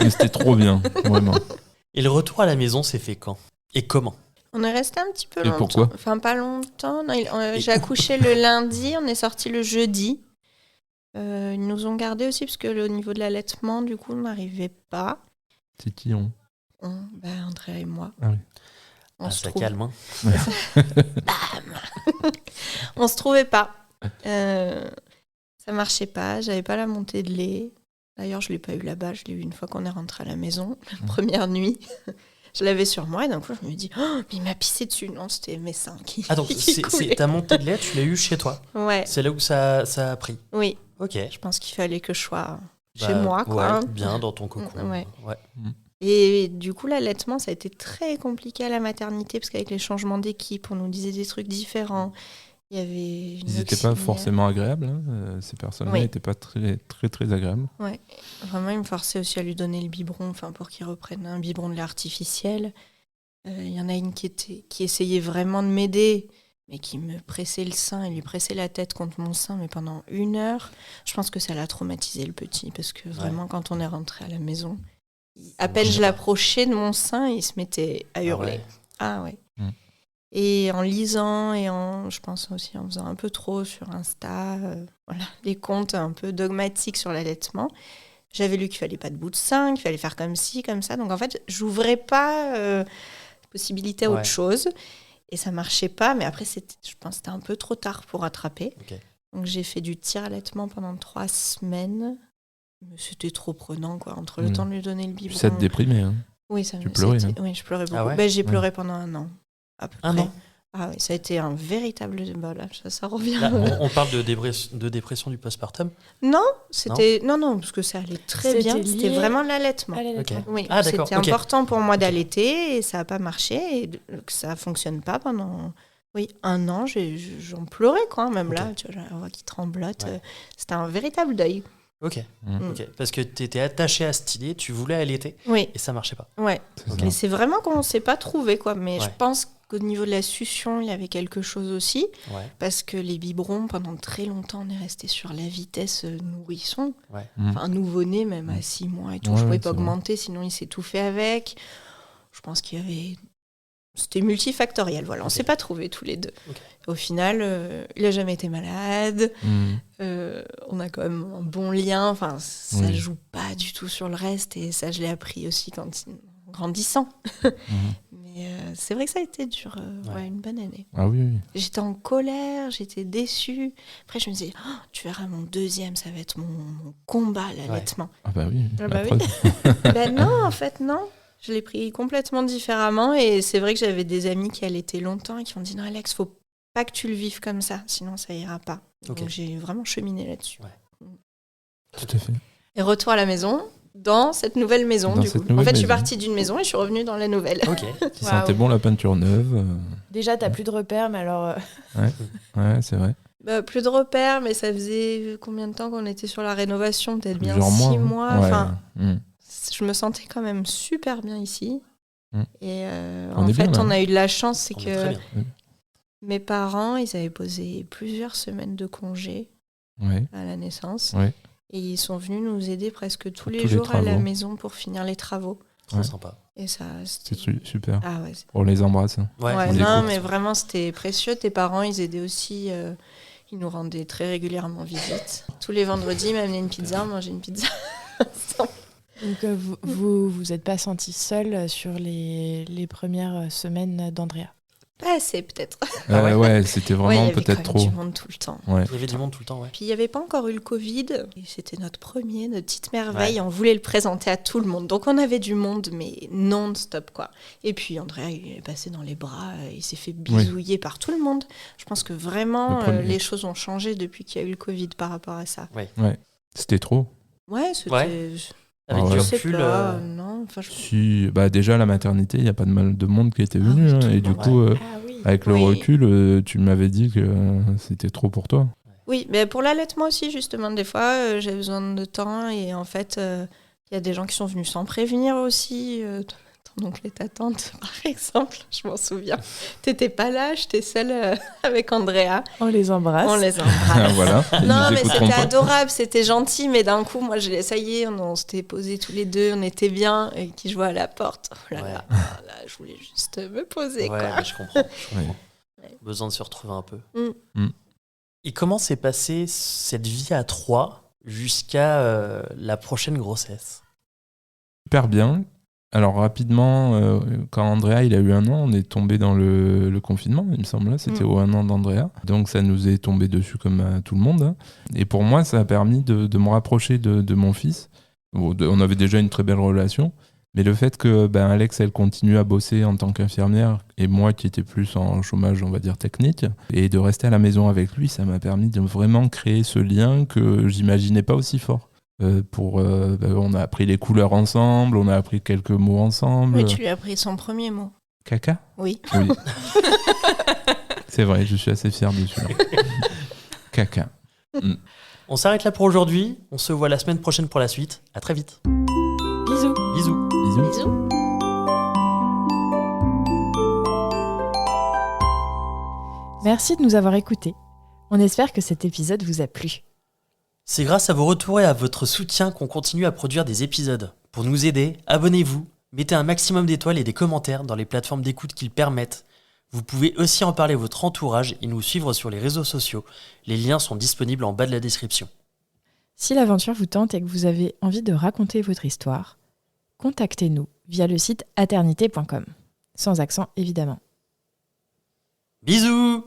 [SPEAKER 3] c'était trop bien, vraiment.
[SPEAKER 2] Et le retour à la maison s'est fait quand? Et comment?
[SPEAKER 4] On est resté un petit peu
[SPEAKER 3] Et
[SPEAKER 4] longtemps.
[SPEAKER 3] pourquoi
[SPEAKER 4] Enfin, pas longtemps. Non, j'ai accouché le lundi, on est sorti le jeudi. Ils nous ont gardés aussi parce que au niveau de l'allaitement, du coup, on n'arrivait pas.
[SPEAKER 3] C'est tillon.
[SPEAKER 4] Andrea et moi.
[SPEAKER 3] Ah oui.
[SPEAKER 4] On
[SPEAKER 2] Ah,
[SPEAKER 4] se
[SPEAKER 2] ça
[SPEAKER 4] trouve-
[SPEAKER 2] calme. Hein.
[SPEAKER 4] On se trouvait pas. Ça marchait pas. J'avais pas la montée de lait. D'ailleurs, je l'ai pas eu là-bas. Je l'ai eu une fois qu'on est rentré à la maison, la première nuit. Je l'avais sur moi et d'un coup, je me dis, oh, mais il m'a pissé dessus. Non, c'était mes seins qui.
[SPEAKER 2] Ah donc
[SPEAKER 4] qui coulaient.
[SPEAKER 2] ta montée de lait, tu l'as eu chez toi.
[SPEAKER 4] Ouais,
[SPEAKER 2] C'est là où ça a pris.
[SPEAKER 4] oui.
[SPEAKER 2] Ok.
[SPEAKER 4] Je pense qu'il fallait que je sois chez
[SPEAKER 2] Bah,
[SPEAKER 4] moi, quoi.
[SPEAKER 2] Ouais, bien dans ton cocon.
[SPEAKER 4] Ouais.
[SPEAKER 2] Ouais.
[SPEAKER 4] Et du coup, l'allaitement, ça a été très compliqué à la maternité parce qu'avec les changements d'équipe, on nous disait des trucs différents. Il y avait une
[SPEAKER 3] Ils n'étaient pas
[SPEAKER 4] auxiliaire.
[SPEAKER 3] forcément agréables, hein. Ces personnes-là
[SPEAKER 4] Oui.
[SPEAKER 3] n'étaient pas très, très, très agréables.
[SPEAKER 4] Vraiment, il me forçait aussi à lui donner le biberon, enfin pour qu'il reprenne un biberon de lait artificiel. Il y en a une qui essayait vraiment de m'aider, mais qui me pressait le sein et lui pressait la tête contre mon sein, mais pendant 1 heure. Je pense que ça l'a traumatisé, le petit, parce que vraiment, quand on est rentré à la maison, à peine je l'approchais de mon sein, il se mettait à hurler.
[SPEAKER 2] ouais.
[SPEAKER 4] Ah ouais. Et en lisant et je pense aussi en faisant un peu trop sur Insta, les comptes un peu dogmatiques sur l'allaitement, j'avais lu qu'il fallait pas de bout de sein, qu'il fallait faire comme ci, comme ça. Donc en fait, j'ouvrais pas possibilité à autre chose. Et ça marchait pas, mais après, je pense que c'était un peu trop tard pour rattraper.
[SPEAKER 2] Okay.
[SPEAKER 4] Donc j'ai fait du tir-allaitement pendant 3 semaines. Mais c'était trop prenant, quoi. Entre le temps de lui donner le biberon...
[SPEAKER 3] Ça te déprimait, hein.
[SPEAKER 4] Oui,
[SPEAKER 3] tu pleurais, hein.
[SPEAKER 4] Oui, je pleurais beaucoup.
[SPEAKER 2] Ah ouais
[SPEAKER 4] j'ai pleuré pendant 1 an, à peu près.
[SPEAKER 2] 1 an.
[SPEAKER 4] Ah oui, ça a été un véritable... là, ça revient.
[SPEAKER 2] Là, on parle de dépression du postpartum.
[SPEAKER 4] Non, non, parce que ça allait très bien. C'était vraiment l'allaitement.
[SPEAKER 2] Okay.
[SPEAKER 4] Oui,
[SPEAKER 2] d'accord.
[SPEAKER 4] C'était important pour moi d'allaiter et ça n'a pas marché. Et que ça ne fonctionne pas pendant 1 an. J'en pleurais, quoi. Même là, tu vois, j'ai la voix qui tremblote.
[SPEAKER 2] Ouais.
[SPEAKER 4] C'était un véritable deuil.
[SPEAKER 2] Ok. Parce que tu étais attachée à cette idée, tu voulais allaiter et ça ne marchait pas.
[SPEAKER 4] Ouais. Et c'est vraiment qu'on ne s'est pas trouvé, quoi. Mais je pense qu'au niveau de la succion, il y avait quelque chose aussi. Ouais. Parce que les biberons, pendant très longtemps, on est resté sur la vitesse nourrisson. Ouais. Enfin, nouveau-né, même à 6 mois et tout. Je ne pouvais pas augmenter, sinon il s'étouffait avec. Je pense qu'il y avait... C'était multifactoriel, voilà. On ne s'est pas trouvés tous les deux. Okay. Au final, il n'a jamais été malade. On a quand même un bon lien. Enfin, ça ne joue pas du tout sur le reste. Et ça, je l'ai appris aussi en grandissant. Mais c'est vrai que ça a été dur. Une bonne année.
[SPEAKER 3] Ah oui.
[SPEAKER 4] J'étais en colère, j'étais déçue. Après, je me disais, tu verras, mon deuxième, ça va être mon combat, l'allaitement.
[SPEAKER 3] Ah bah oui.
[SPEAKER 4] Ah bah oui. Ben non, en fait, non. Je l'ai pris complètement différemment et c'est vrai que j'avais des amis qui allaitaient longtemps et qui m'ont dit non Alex, faut pas que tu le vives comme ça, sinon ça ira pas. Okay. Donc j'ai vraiment cheminé là-dessus.
[SPEAKER 3] Ouais. Tout à fait.
[SPEAKER 4] Et retour à la maison, dans cette nouvelle maison du coup. En fait, je suis partie d'une maison et je suis revenue dans la nouvelle.
[SPEAKER 2] Ok.
[SPEAKER 3] Tu sentais bon la peinture neuve.
[SPEAKER 1] Déjà, t'as plus de repères, mais alors.
[SPEAKER 3] Ouais, c'est vrai.
[SPEAKER 4] Bah, plus de repères, mais ça faisait combien de temps qu'on était sur la rénovation? Peut-être bien
[SPEAKER 3] Plusieurs
[SPEAKER 4] 6 mois.
[SPEAKER 3] Ouais.
[SPEAKER 4] Enfin. Je me sentais quand même super bien ici. Et on a eu de la chance, c'est que mes parents, ils avaient posé plusieurs semaines de congé à la naissance. Ouais. Et ils sont venus nous aider presque tous les jours à la maison pour finir les travaux.
[SPEAKER 2] Trop sympa.
[SPEAKER 4] Et ça,
[SPEAKER 3] c'est super.
[SPEAKER 4] Ah ouais,
[SPEAKER 3] on les embrasse.
[SPEAKER 4] Non, mais vraiment, c'était précieux. Tes parents, ils aidaient aussi... ils nous rendaient très régulièrement visite. Tous les vendredis, ils m'amenaient une pizza, on mangeait une pizza ensemble.
[SPEAKER 1] Donc vous êtes pas sentie seule sur les premières semaines d'Andrea?
[SPEAKER 4] Pas assez, peut-être.
[SPEAKER 3] Ouais, c'était vraiment peut-être trop.
[SPEAKER 4] Il y avait du monde tout le temps.
[SPEAKER 2] Ouais. Il y avait du monde tout le temps, ouais.
[SPEAKER 4] Puis il n'y avait pas encore eu le Covid. Et c'était notre petite merveille. Ouais. On voulait le présenter à tout le monde. Donc on avait du monde, mais non-stop, quoi. Et puis Andrea, il est passé dans les bras. Il s'est fait bisouiller par tout le monde. Je pense que vraiment, les choses ont changé depuis qu'il y a eu le Covid par rapport à ça.
[SPEAKER 3] Ouais. C'était trop.
[SPEAKER 4] Ouais, c'était...
[SPEAKER 2] Ouais. Avec du recul,
[SPEAKER 4] non. Enfin,
[SPEAKER 3] si, déjà, à la maternité, il n'y a pas de mal de monde qui était venu. Et du coup, avec le recul, tu m'avais dit que c'était trop pour toi.
[SPEAKER 4] Oui, mais pour l'allaitement aussi, justement, des fois, j'ai besoin de temps. Et en fait, il y a des gens qui sont venus sans prévenir aussi. Ton oncle et ta tante, par exemple, je m'en souviens. T'étais pas là, j'étais seule avec Andrea.
[SPEAKER 1] On les embrasse.
[SPEAKER 3] Voilà.
[SPEAKER 4] Non, mais c'était adorable, c'était gentil, mais d'un coup, moi, ça y est, on s'était posés tous les deux, on était bien, et qui je vois à la porte. Oh là là, je voulais juste me poser, quoi.
[SPEAKER 2] Ouais, je comprends. Besoin de se retrouver un peu. Et comment s'est passée cette vie à 3 jusqu'à la prochaine grossesse?
[SPEAKER 3] Super bien. Alors rapidement, quand Andrea il a eu 1 an, on est tombé dans le confinement, il me semble, là, c'était au 1 an d'Andrea. Donc ça nous est tombé dessus comme à tout le monde. Hein. Et pour moi, ça a permis de me rapprocher de mon fils. On avait déjà une très belle relation, mais le fait que Alex, elle continue à bosser en tant qu'infirmière, et moi qui étais plus en chômage, on va dire, technique, et de rester à la maison avec lui, ça m'a permis de vraiment créer ce lien que j'imaginais pas aussi fort. On a appris les couleurs ensemble, on a appris quelques mots ensemble.
[SPEAKER 4] Oui, tu lui as appris son premier mot.
[SPEAKER 3] Caca ?
[SPEAKER 4] Oui.
[SPEAKER 3] C'est vrai, je suis assez fier de celui-là. Caca.
[SPEAKER 2] On s'arrête là pour aujourd'hui. On se voit la semaine prochaine pour la suite. À très vite.
[SPEAKER 1] Bisous.
[SPEAKER 2] Bisous.
[SPEAKER 3] Bisous.
[SPEAKER 4] Bisous.
[SPEAKER 1] Merci de nous avoir écoutés. On espère que cet épisode vous a plu.
[SPEAKER 2] C'est grâce à vos retours et à votre soutien qu'on continue à produire des épisodes. Pour nous aider, abonnez-vous, mettez un maximum d'étoiles et des commentaires dans les plateformes d'écoute qui le permettent. Vous pouvez aussi en parler à votre entourage et nous suivre sur les réseaux sociaux. Les liens sont disponibles en bas de la description.
[SPEAKER 1] Si l'aventure vous tente et que vous avez envie de raconter votre histoire, contactez-nous via le site aternité.com. Sans accent évidemment.
[SPEAKER 2] Bisous!